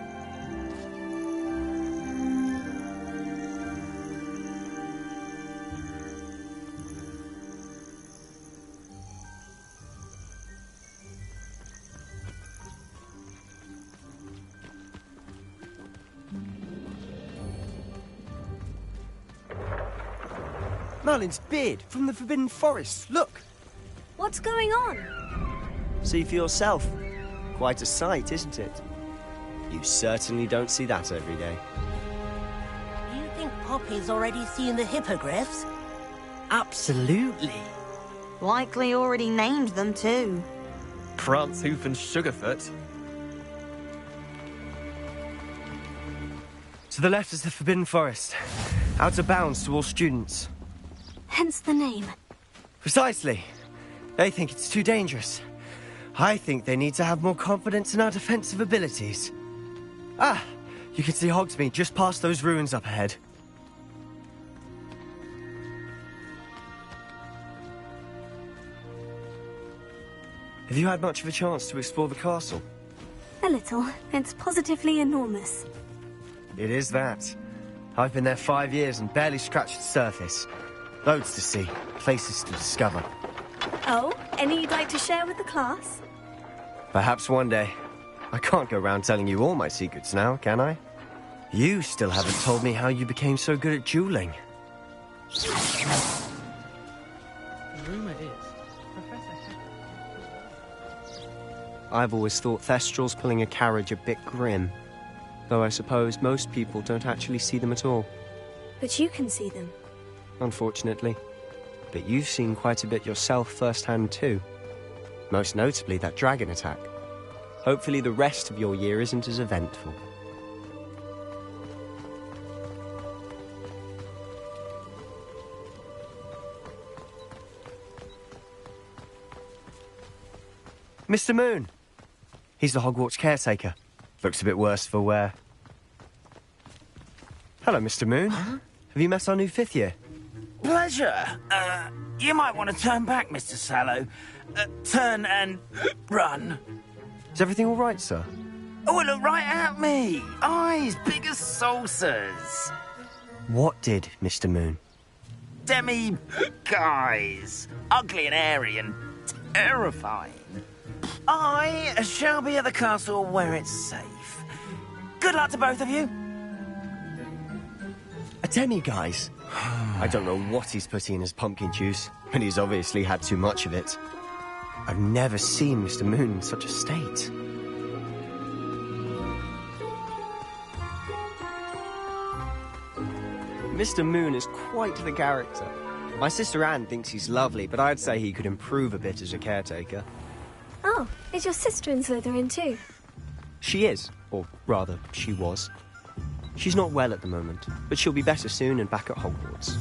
Merlin's beard from the Forbidden Forest. Look! What's going on? See for yourself. Quite a sight, isn't it? You certainly don't see that every day. You think Poppy's already seen the hippogriffs? Absolutely. Likely already named them too. Prance, Hoof and Sugarfoot. To the left is the Forbidden Forest. Out of bounds to all students. Hence the name. Precisely. They think it's too dangerous. I think they need to have more confidence in our defensive abilities. Ah, you can see Hogsmeade just past those ruins up ahead. Have you had much of a chance to explore the castle? A little. It's positively enormous. It is that. I've been there 5 years and barely scratched the surface. Loads to see, places to discover. Oh, any you'd like to share with the class? Perhaps one day. I can't go around telling you all my secrets now, can I? You still haven't told me how you became so good at dueling. The rumour is, Professor... I've always thought Thestrals pulling a carriage a bit grim. Though I suppose most people don't actually see them at all. But you can see them. Unfortunately. But you've seen quite a bit yourself firsthand too. Most notably that dragon attack. Hopefully the rest of your year isn't as eventful. Mr. Moon! He's the Hogwarts caretaker. Looks a bit worse for wear. Hello, Mr. Moon. Huh? Have you met our new 5th year? Pleasure. You might want to turn back, Mr. Sallow. Turn and run. Is everything all right, sir? Oh, look right at me. Eyes big as saucers. What did, Mr. Moon? Demi-guys. Ugly and airy and terrifying. I shall be at the castle where it's safe. Good luck to both of you. A demi-guise? I don't know what he's putting in his pumpkin juice, but he's obviously had too much of it. I've never seen Mr. Moon in such a state. Mr. Moon is quite the character. My sister Anne thinks he's lovely, but I'd say he could improve a bit as a caretaker. Oh, is your sister in Slytherin too? She is, or rather, she was. She's not well at the moment, but she'll be better soon and back at Hogwarts.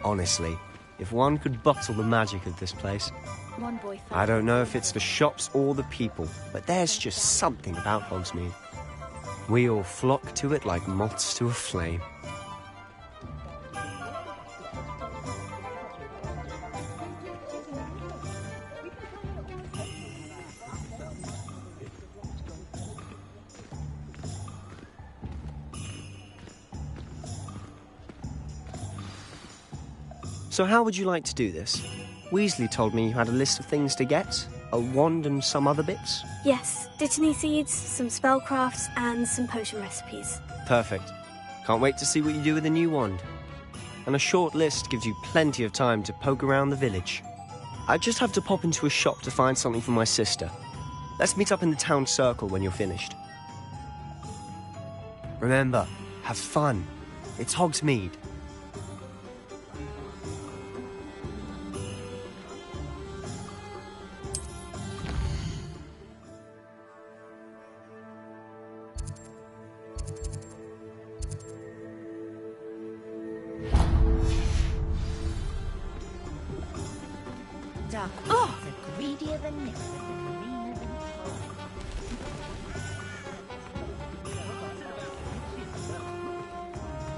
Honestly, if one could bottle the magic of this place. One boy fell. I don't know if it's the shops or the people, but there's just something about Hogsmeade. We all flock to it like moths to a flame. So how would you like to do this? Weasley told me you had a list of things to get, a wand and some other bits. Yes, Dittany seeds, some spellcrafts, and some potion recipes. Perfect. Can't wait to see what you do with the new wand. And a short list gives you plenty of time to poke around the village. I just have to pop into a shop to find something for my sister. Let's meet up in the town circle when you're finished. Remember, have fun. It's Hogsmeade. Dark are greedier than ever and meaner than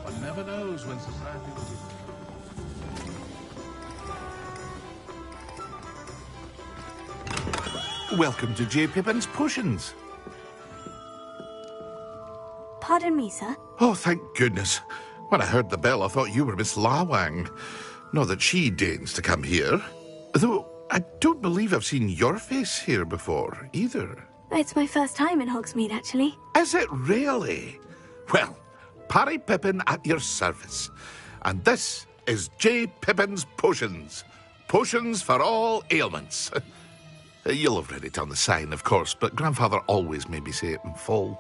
One never knows when society will be... Welcome to J. Pippin's Potions. Pardon me, sir. Oh, thank goodness. When I heard the bell, I thought you were Miss Lawang. Not that she deigns to come here. Though I don't believe I've seen your face here before, either. It's my first time in Hogsmeade, actually. Is it really? Well, Parry Pippin at your service. And this is J. Pippin's Potions. Potions for all ailments. You'll have read it on the sign, of course, but Grandfather always made me say it in full.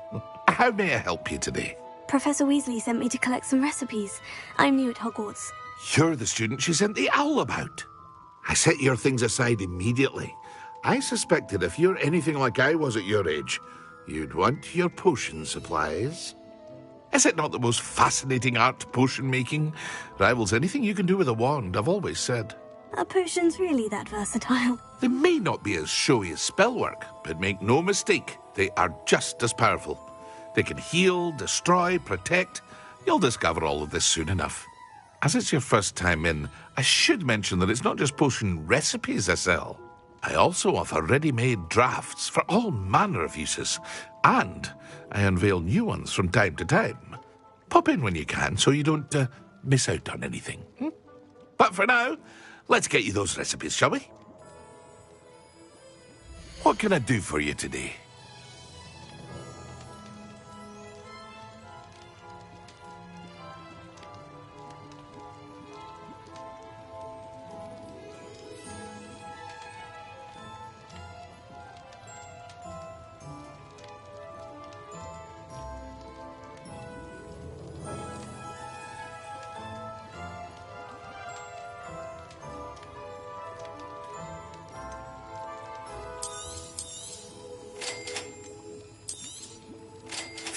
How may I help you today? Professor Weasley sent me to collect some recipes. I'm new at Hogwarts. You're the student she sent the owl about. I set your things aside immediately. I suspected if you're anything like I was at your age, you'd want your potion supplies. Is it not the most fascinating art, potion making? Rivals anything you can do with a wand, I've always said. Are potions really that versatile? They may not be as showy as spellwork, but make no mistake, they are just as powerful. They can heal, destroy, protect. You'll discover all of this soon enough. As it's your first time in, I should mention that it's not just potion recipes I sell. I also offer ready-made drafts for all manner of uses, and I unveil new ones from time to time. Pop in when you can so you don't miss out on anything. But for now, let's get you those recipes, shall we? What can I do for you today?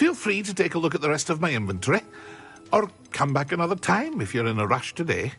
Feel free to take a look at the rest of my inventory, or come back another time if you're in a rush today.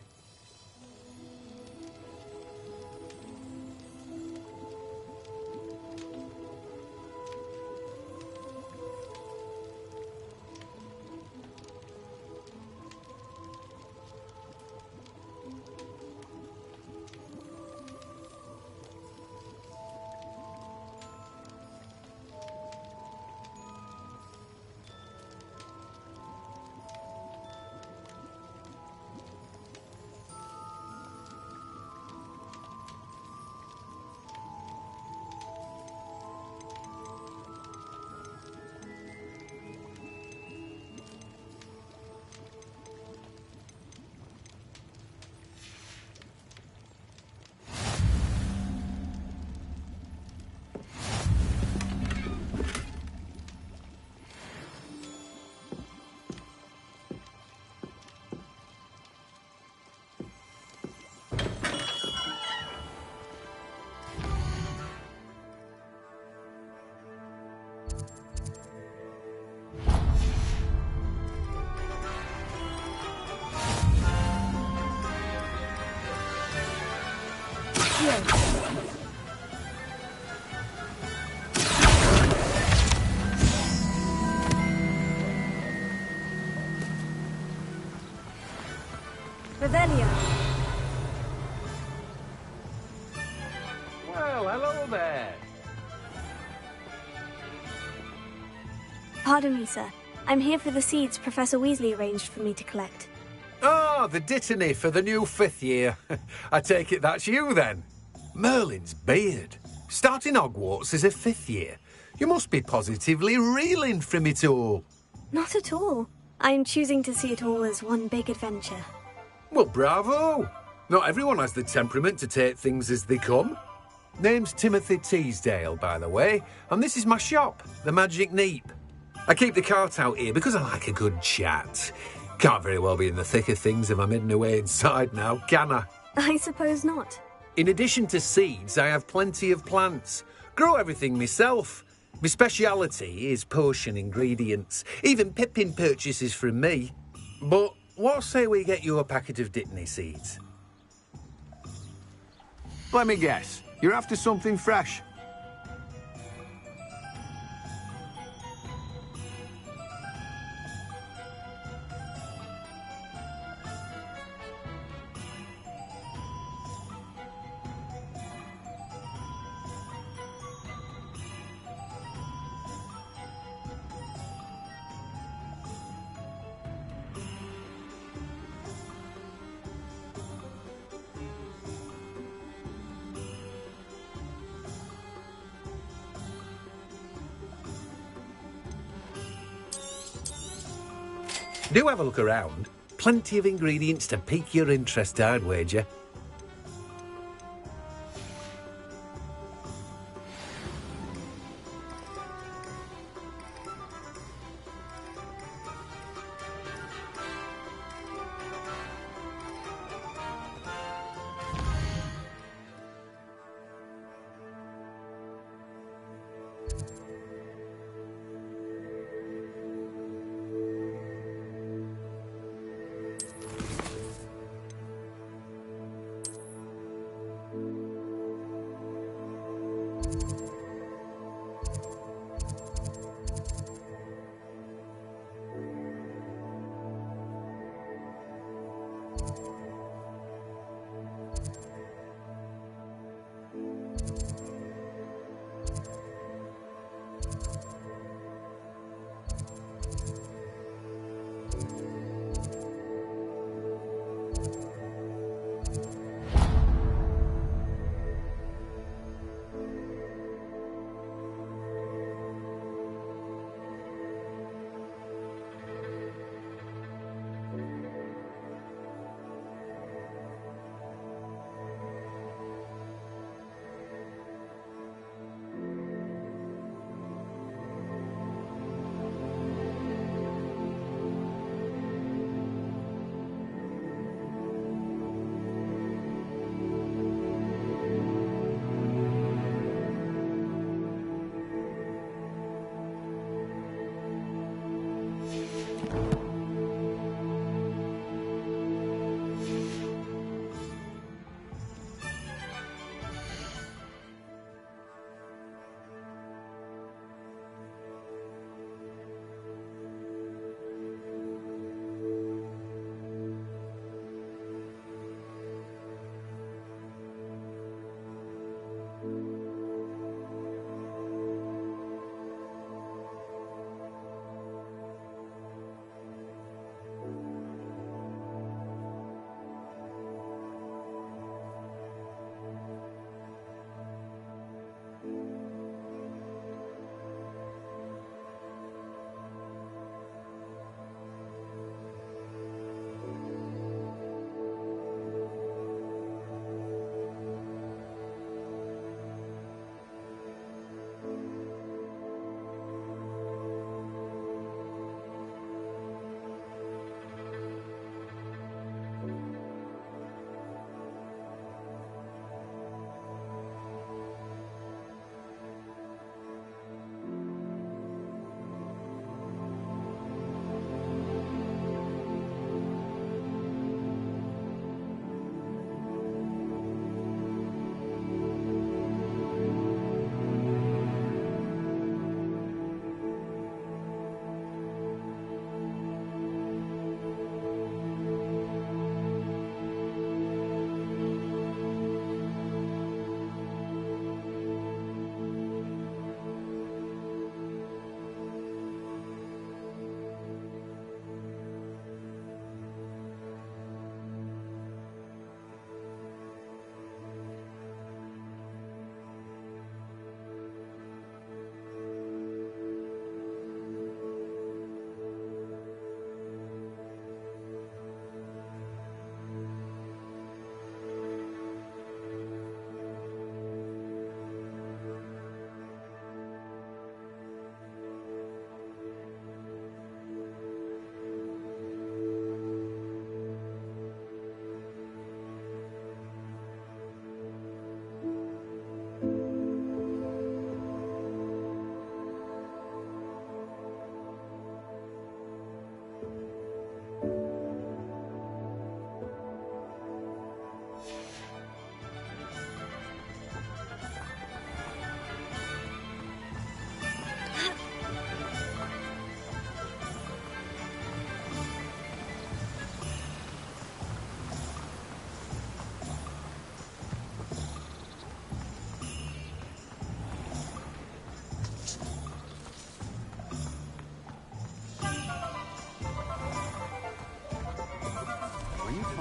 Accio. Revelio. Well, hello there. Pardon me, sir. I'm here for the seeds Professor Weasley arranged for me to collect. Ah, the Dittany for the new 5th year. I take it that's you, then. Merlin's beard. Starting Hogwarts as a 5th year. You must be positively reeling from it all. Not at all. I'm choosing to see it all as one big adventure. Well, bravo. Not everyone has the temperament to take things as they come. Name's Timothy Teasdale, by the way, and this is my shop, the Magic Neep. I keep the cart out here because I like a good chat. Can't very well be in the thick of things if I'm hidden away inside now, can I? I suppose not. In addition to seeds, I have plenty of plants. Grow everything myself. My speciality is potion ingredients. Even Pippin purchases from me. But what say we get you a packet of Dittany seeds? Let me guess. You're after something fresh. Do have a look around. Plenty of ingredients to pique your interest, I'd wager.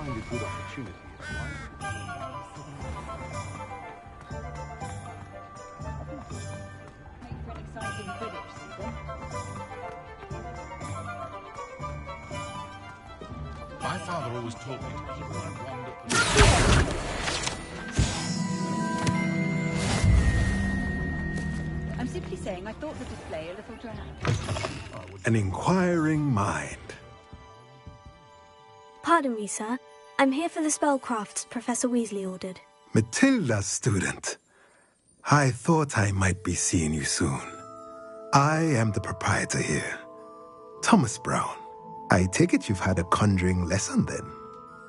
find a good opportunity. My father always told me to keep my wand up. I'm simply saying I thought the display a little drab. An inquiring mind. Pardon me, sir. I'm here for the spellcrafts Professor Weasley ordered. Matilda's student. I thought I might be seeing you soon. I am the proprietor here, Thomas Brown. I take it you've had a conjuring lesson then?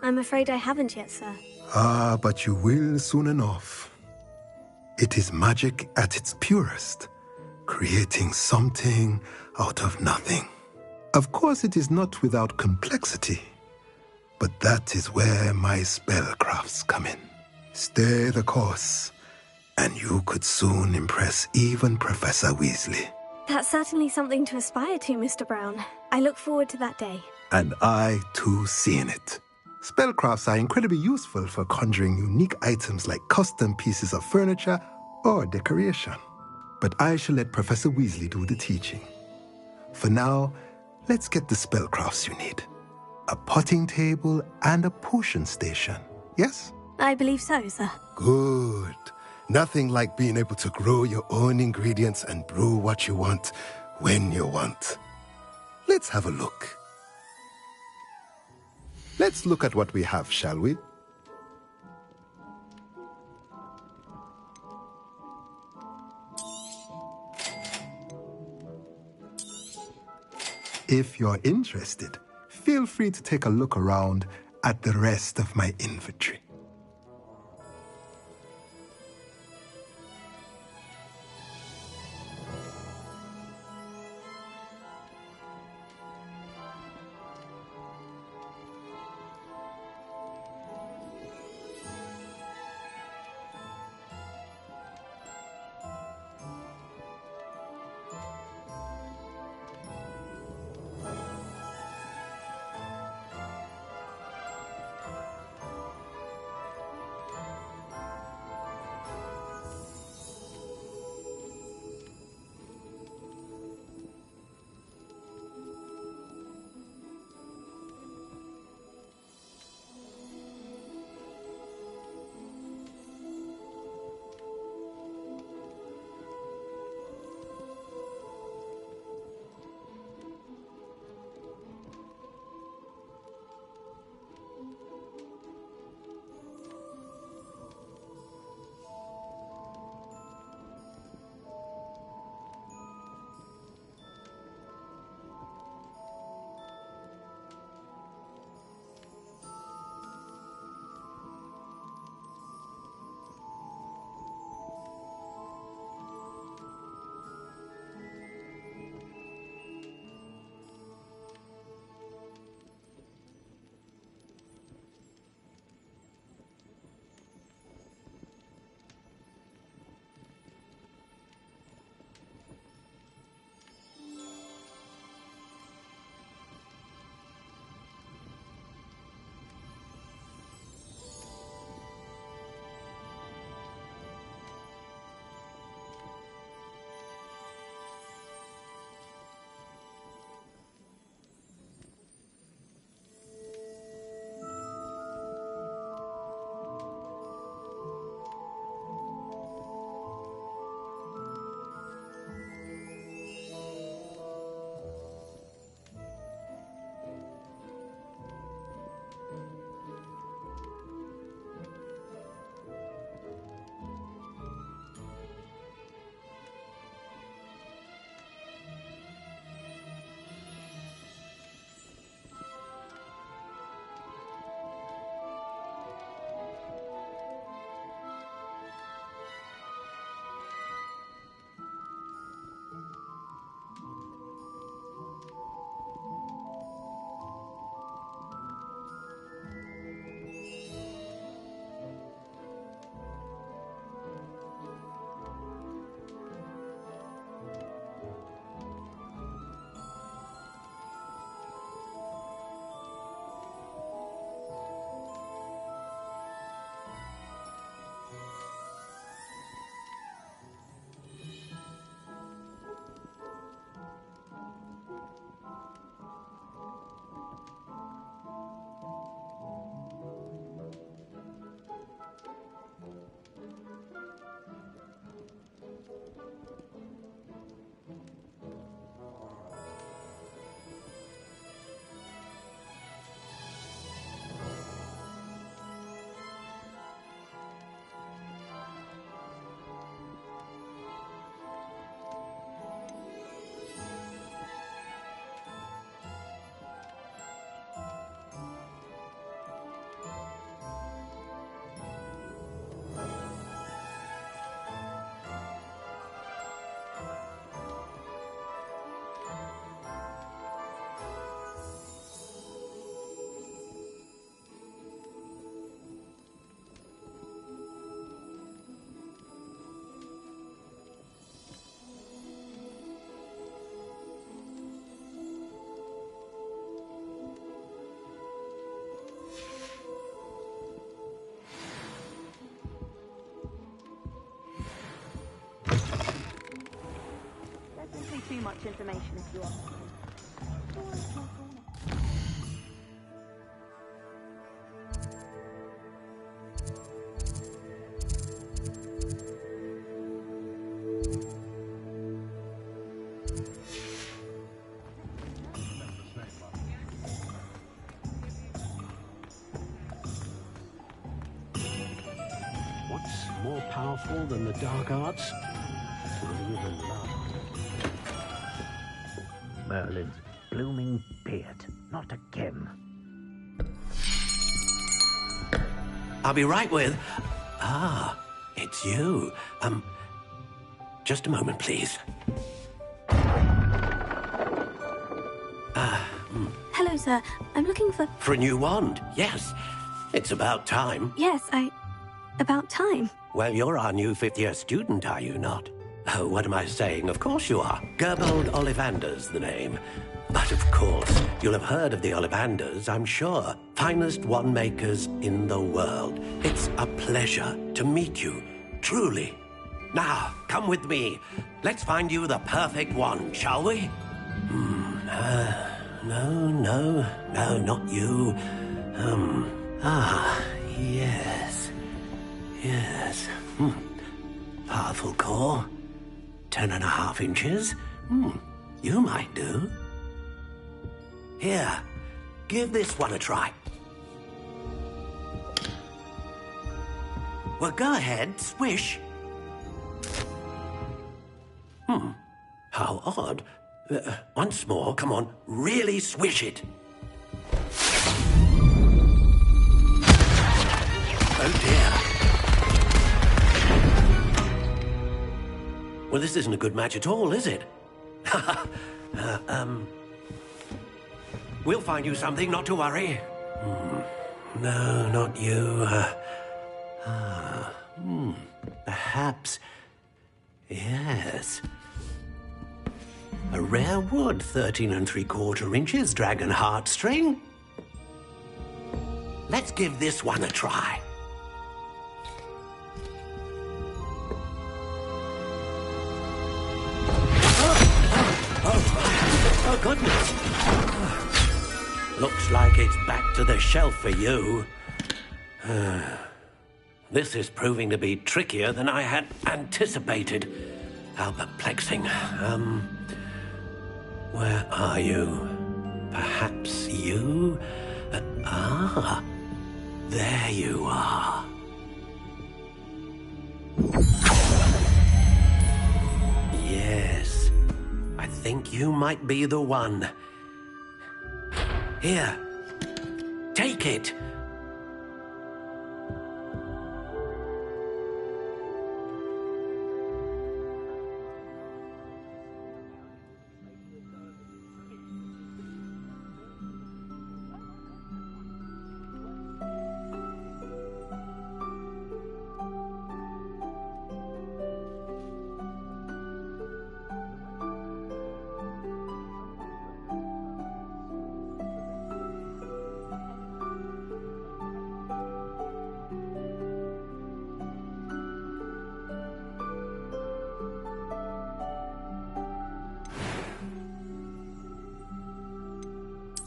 I'm afraid I haven't yet, sir. Ah, but you will soon enough. It is magic at its purest, creating something out of nothing. Of course, it is not without complexity, but that is where my spellcrafts come in. Stay the course, and you could soon impress even Professor Weasley. That's certainly something to aspire to, Mr. Brown. I look forward to that day. And I, too, seeing it. Spellcrafts are incredibly useful for conjuring unique items like custom pieces of furniture or decoration. But I shall let Professor Weasley do the teaching. For now, let's get the spellcrafts you need. A potting table and a potion station, yes? I believe so, sir. Good. Nothing like being able to grow your own ingredients and brew what you want when you want. Let's have a look. Let's look at what we have, shall we? If you're interested, feel free to take a look around at the rest of my inventory. too much information if you ask me. What's more powerful than the dark arts? Even love. Merlin's blooming beard. Not again. I'll be right with... Ah, it's you. Just a moment, please. Hello, sir. I'm looking for... For a new wand, yes. It's about time. Yes, about time. Well, you're our new fifth-year student, are you not? Oh, what am I saying? Of course you are. Gerbold Ollivander's the name. But of course, you'll have heard of the Ollivanders, I'm sure. Finest wand makers in the world. It's a pleasure to meet you, truly. Now, come with me. Let's find you the perfect wand, shall we? No, not you. Yes. Powerful core. 10.5 inches. You might do. Here, give this one a try. Well, go ahead, swish. How odd. Once more, come on, really swish it. Oh dear. Well, this isn't a good match at all, is it? We'll find you something, not to worry. No, not you. Perhaps. Yes. A rare wood, 13 3/4 inches, dragon heartstring. Let's give this one a try. Oh, goodness. Looks like it's back to the shelf for you. This is proving to be trickier than I had anticipated. How perplexing. Where are you? Perhaps you? There you are. Yes, I think you might be the one. Here, take it.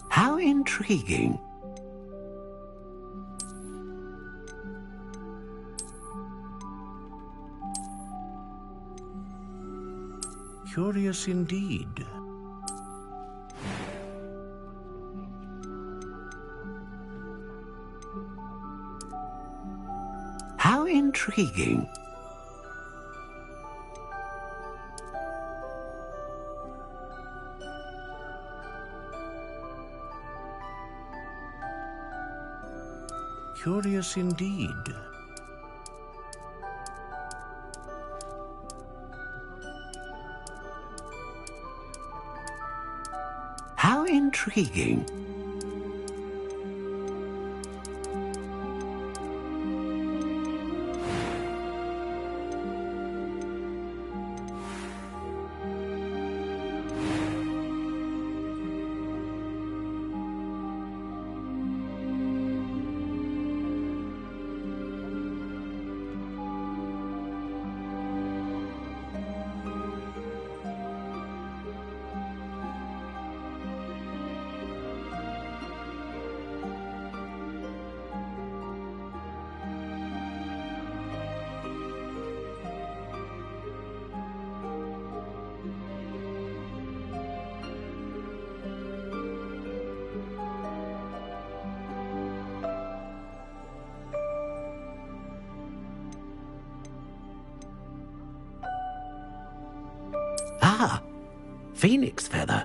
How intriguing. Curious indeed. How intriguing. Curious indeed. How intriguing. Phoenix feather.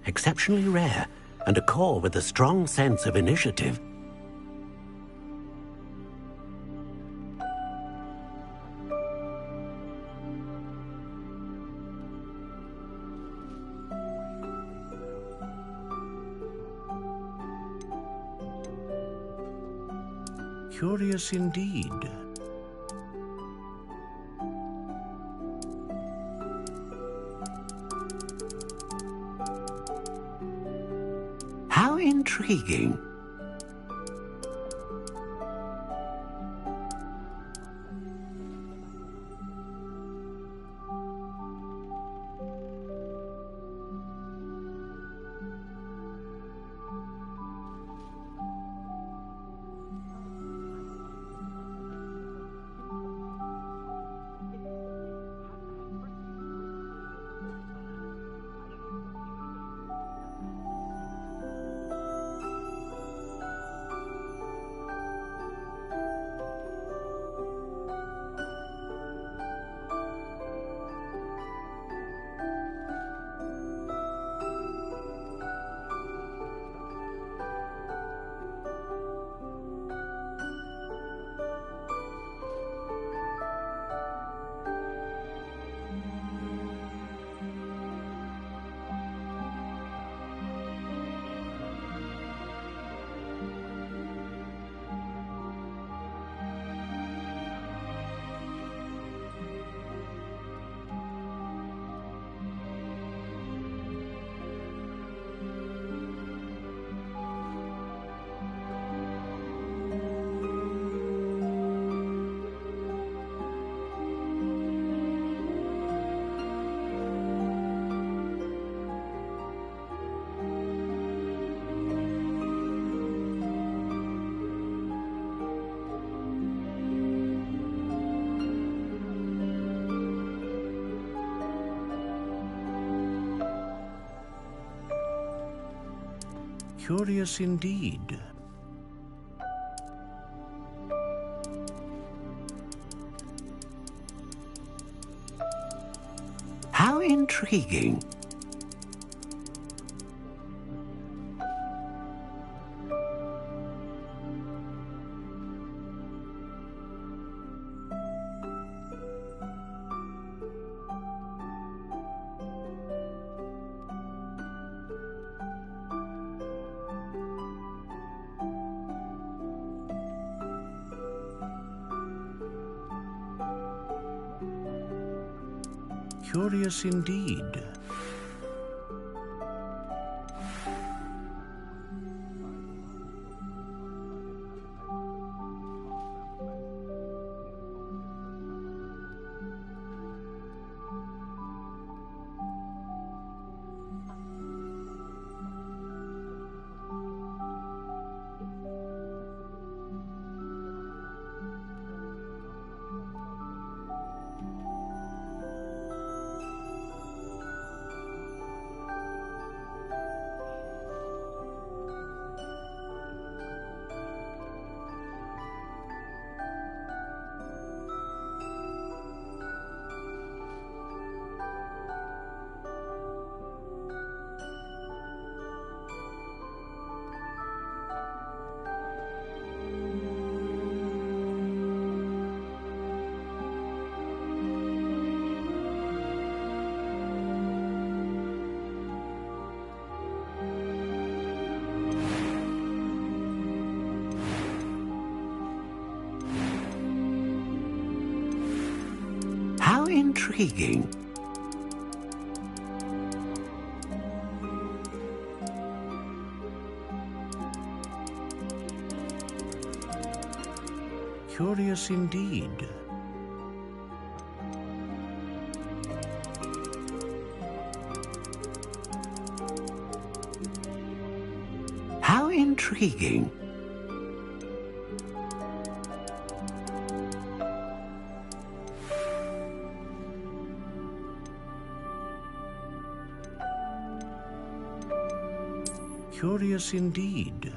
Exceptionally rare, and a core with a strong sense of initiative. Curious indeed. How intriguing. Curious indeed. How intriguing. Curious indeed. How intriguing. Curious indeed. How intriguing. Curious indeed.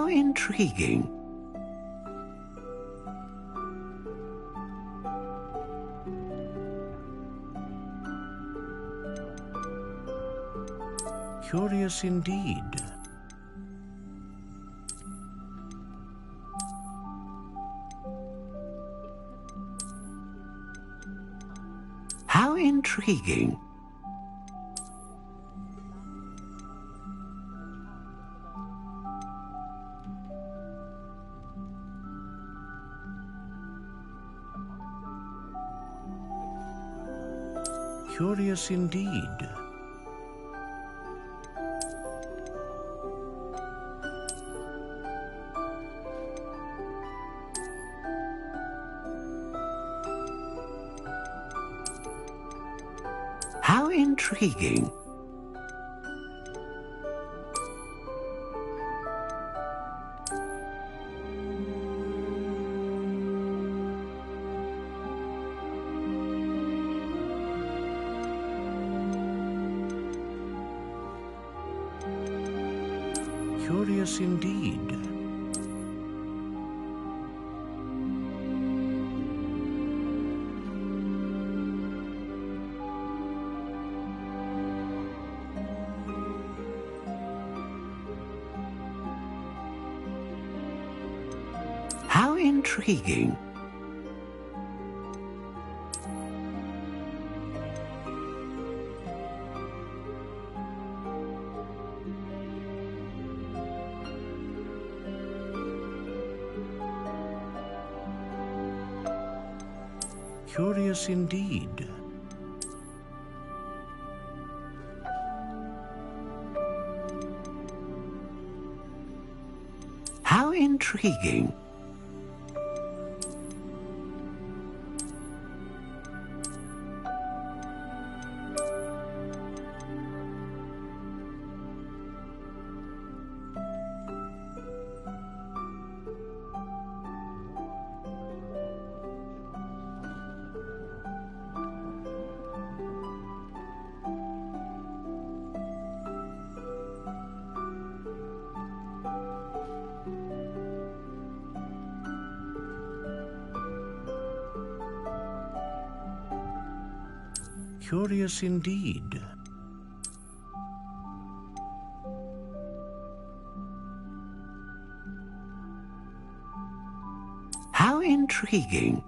How intriguing. Curious indeed. How intriguing. Curious indeed. How intriguing. Curious indeed. How intriguing. Curious indeed. How intriguing. Curious indeed. How intriguing.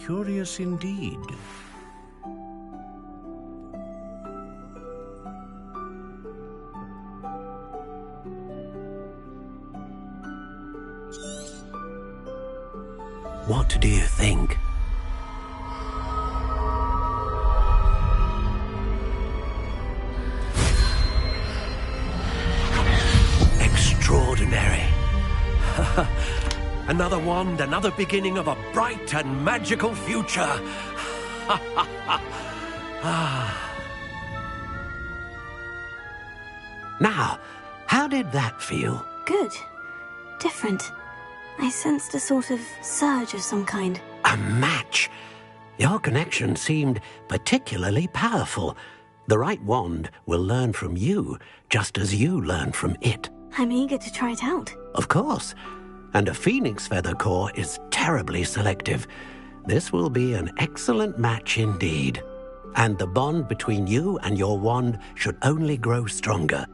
curious indeed. What do you think? Extraordinary. Another wand, another beginning of a bright and magical future. Now, how did that feel? Good. Different. I sensed a sort of surge of some kind. A match. Your connection seemed particularly powerful. The right wand will learn from you, just as you learn from it. I'm eager to try it out. Of course. And a phoenix feather core is terribly selective. This will be an excellent match indeed. And the bond between you and your wand should only grow stronger.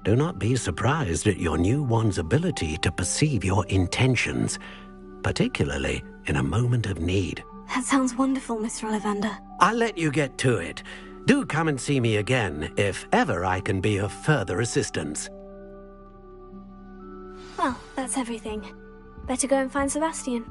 Do not be surprised at your new wand's ability to perceive your intentions, particularly in a moment of need. That sounds wonderful, Mr. Ollivander. I'll let you get to it. Do come and see me again if ever I can be of further assistance. Well, that's everything. Better go and find Sebastian.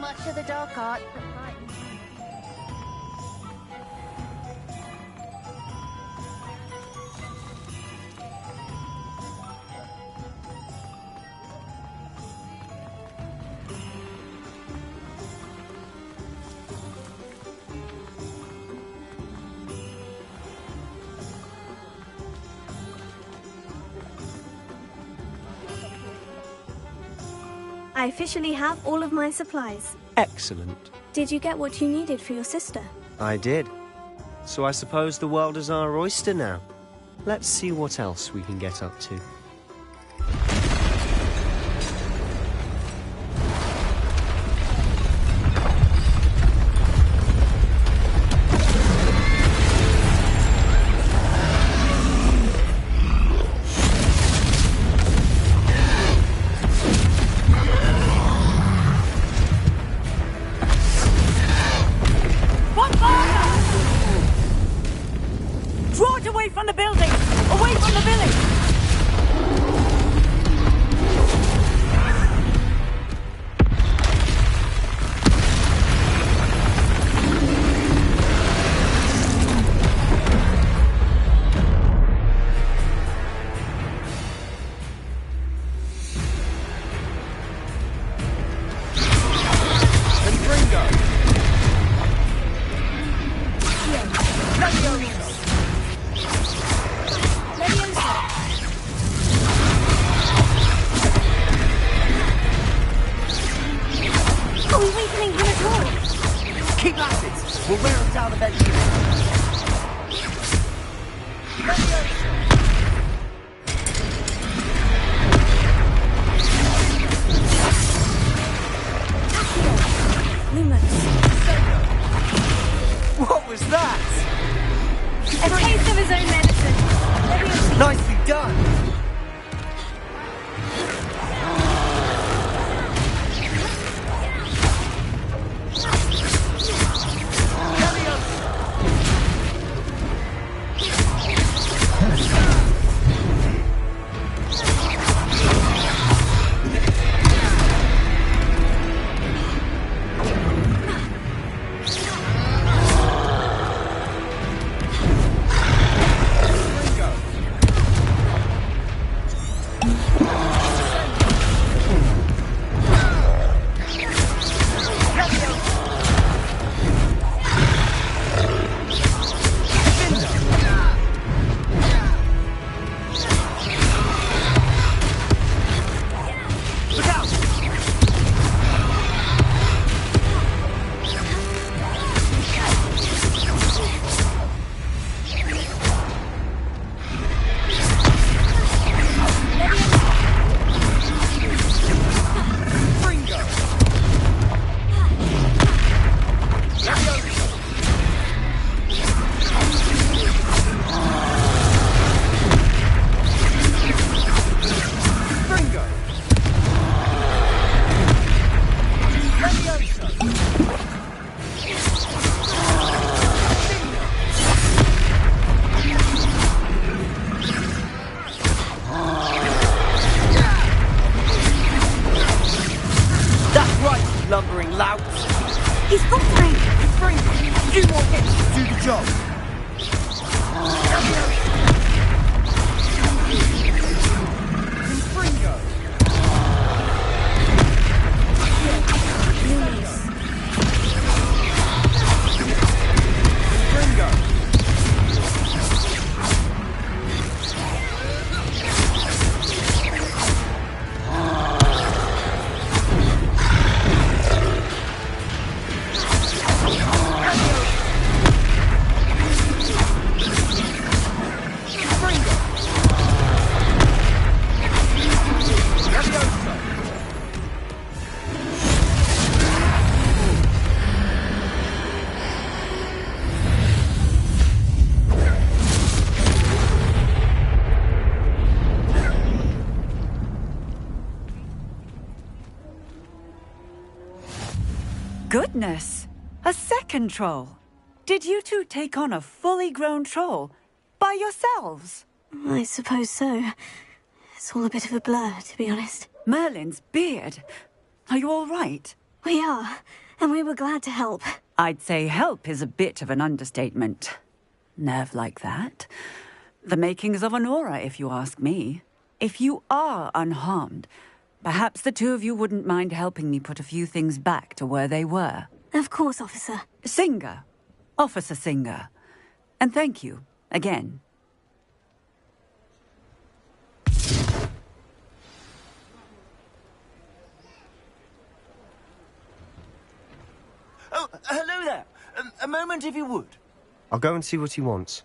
much of the dark art that I officially have all of my supplies. Excellent. Did you get what you needed for your sister? I did. So I suppose the world is our oyster now. Let's see what else we can get up to. Draw it away from the building! Away from the village! Are we weakening him at all? Keep at it. We'll wear him down eventually. What was that? A taste of his own medicine. Nicely done. Lumbering lout. He's got time. Bring a few more hits to do the job. Goodness! A second troll! Did you two take on a fully grown troll by yourselves? I suppose so. It's all a bit of a blur, to be honest. Merlin's beard. Are you all right? We are, and we were glad to help. I'd say help is a bit of an understatement. Nerve like that. The makings of an aura, if you ask me. If you are unharmed, perhaps the two of you wouldn't mind helping me put a few things back to where they were. Of course, officer. Singer. Officer Singer. And thank you, again. Oh, hello there. A moment, if you would. I'll go and see what he wants.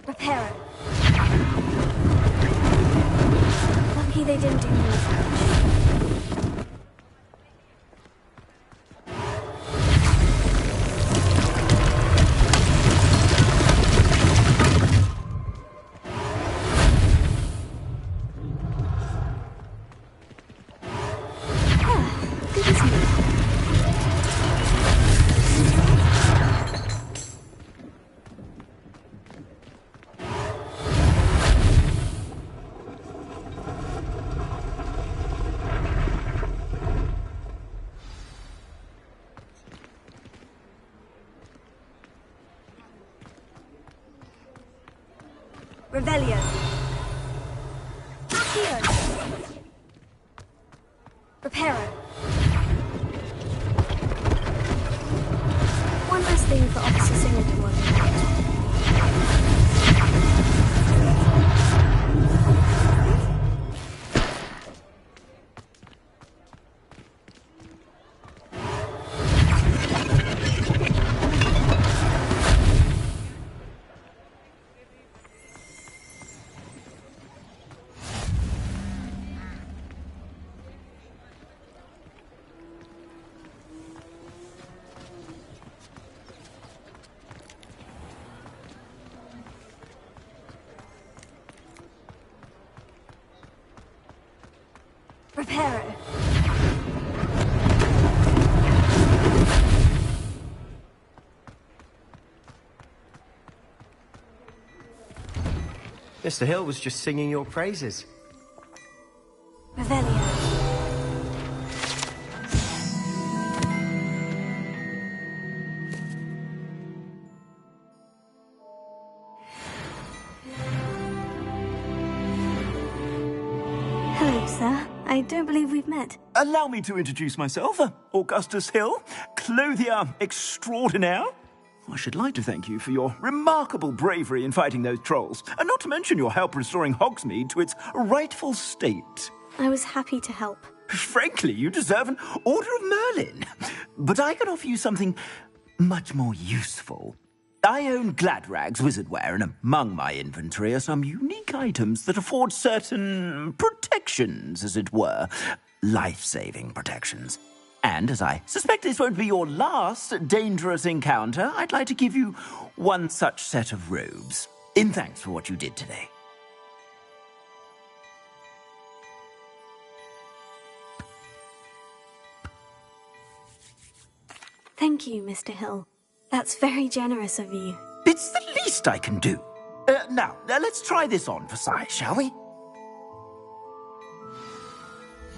Repairer. Lucky they didn't do more damage. Good as new. Revelio. Accio. Reparo. One last thing for Officer Singer to worry about. Reparo. Mr. Hill was just singing your praises. Revelio. Hello, sir. I don't believe we've met. Allow me to introduce myself, Augustus Hill, clothier extraordinaire. I should like to thank you for your remarkable bravery in fighting those trolls, and not to mention your help restoring Hogsmeade to its rightful state. I was happy to help. Frankly, you deserve an Order of Merlin. But I can offer you something much more useful. I own Gladrag's wizardware, and among my inventory are some unique items that afford certain protections, as it were. Life-saving protections. And as I suspect this won't be your last dangerous encounter, I'd like to give you one such set of robes, in thanks for what you did today. Thank you, Mr. Hill. That's very generous of you. It's the least I can do. Now, let's try this on for size, shall we?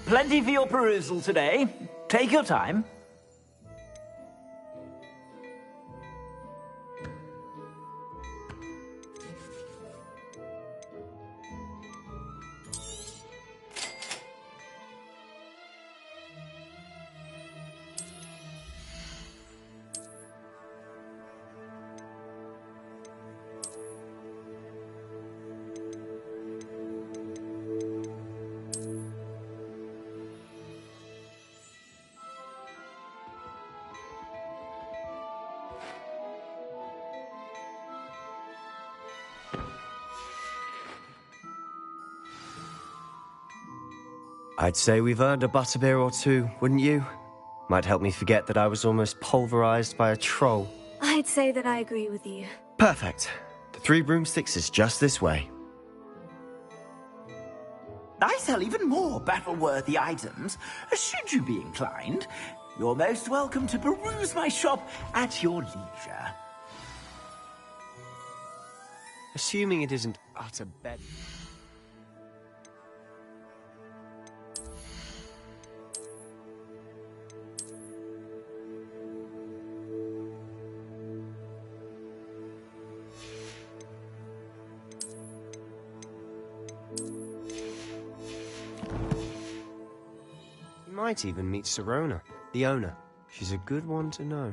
Plenty for your perusal today. Take your time. I'd say we've earned a butterbeer or two, wouldn't you? Might help me forget that I was almost pulverized by a troll. I'd say that I agree with you. Perfect. The Three Broomsticks is just this way. I sell even more battle-worthy items. Should you be inclined, you're most welcome to peruse my shop at your leisure. Assuming it isn't utter bed. You might even meet Sirona, the owner. She's a good one to know.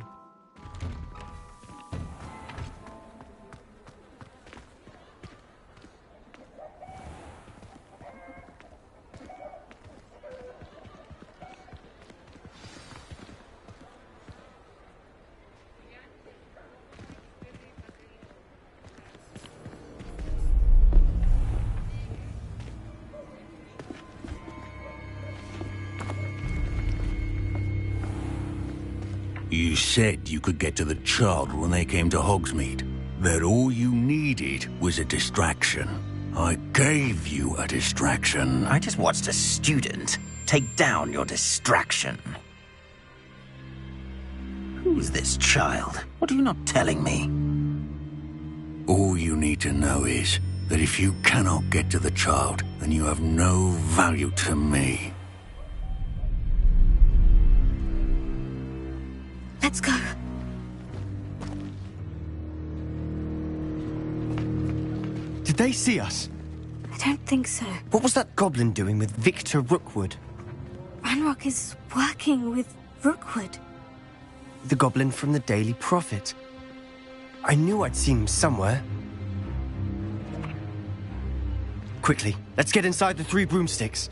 You said you could get to the child when they came to Hogsmeade. That all you needed was a distraction. I gave you a distraction. I just watched a student take down your distraction. Who's this child? What are you not telling me? All you need to know is that if you cannot get to the child, then you have no value to me. Let's go. Did they see us? I don't think so. What was that goblin doing with Victor Rookwood? Ranrock is working with Rookwood. The goblin from the Daily Prophet. I knew I'd seen him somewhere. Quickly, let's get inside the Three Broomsticks.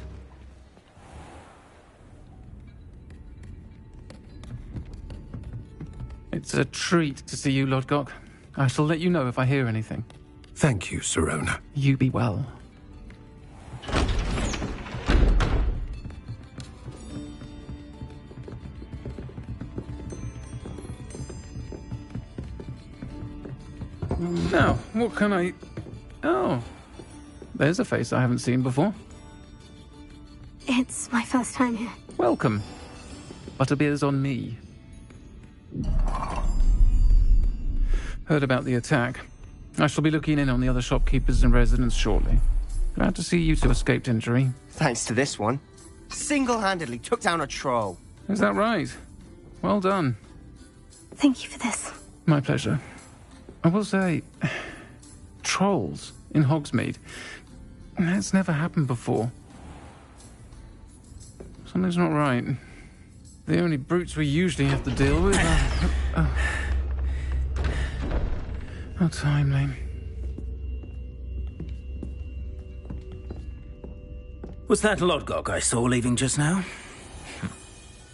It's a treat to see you, Lodgok. I shall let you know if I hear anything. Thank you, Sirona. You be well. Now, what can I... Oh, there's a face I haven't seen before. It's my first time here. Welcome. Butterbeer's on me. Heard about the attack. I shall be looking in on the other shopkeepers and residents shortly. Glad to see you two escaped injury. Thanks to this one. Single-handedly took down a troll. Is that right? Well done. Thank you for this. My pleasure. I will say, trolls in Hogsmeade. That's never happened before. Something's not right. The only brutes we usually have to deal with are... How timely. Was that Lodgok I saw leaving just now?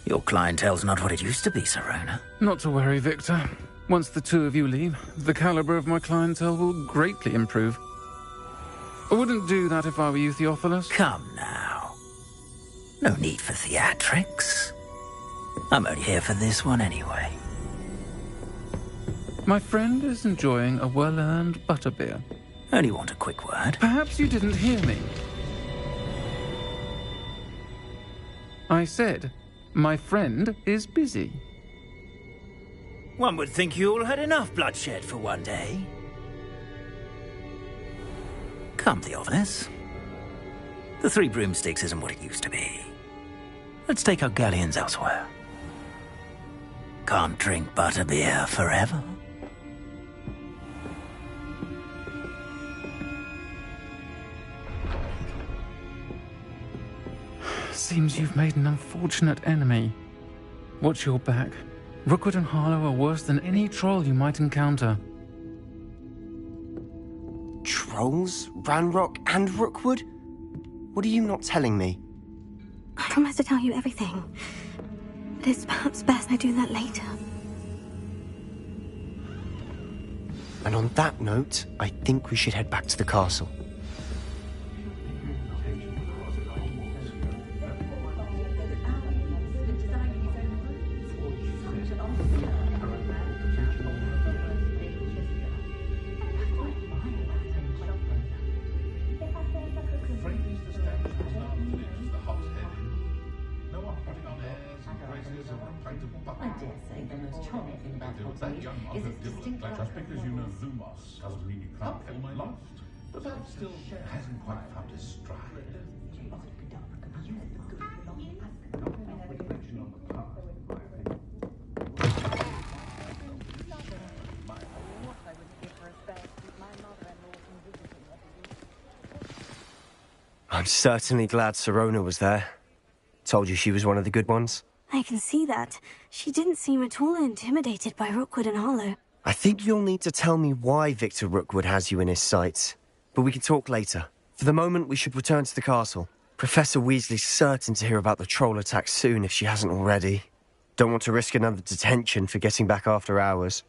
Your clientele's not what it used to be, Sirona. Not to worry, Victor. Once the two of you leave, the caliber of my clientele will greatly improve. I wouldn't do that if I were you, Theophilus. Come now. No need for theatrics. I'm only here for this one anyway. My friend is enjoying a well-earned butterbeer. Only want a quick word. Perhaps you didn't hear me. I said, my friend is busy. One would think you all had enough bloodshed for one day. Come, Theophilus. The Three Broomsticks isn't what it used to be. Let's take our galleons elsewhere. Can't drink butterbeer forever. Seems you've made an unfortunate enemy. Watch your back. Rookwood and Harlow are worse than any troll you might encounter. Trolls? Ranrock and Rookwood? What are you not telling me? I promise to tell you everything. But it's perhaps best I do that later. And on that note, I think we should head back to the castle. Just because you know Lumos doesn't mean you can't get lost. But that still hasn't quite found his stride. I'm certainly glad Sirona was there. Told you she was one of the good ones. I can see that. She didn't seem at all intimidated by Rookwood and Hollow. I think you'll need to tell me why Victor Rookwood has you in his sights. But we can talk later. For the moment, we should return to the castle. Professor Weasley's certain to hear about the troll attack soon if she hasn't already. Don't want to risk another detention for getting back after hours.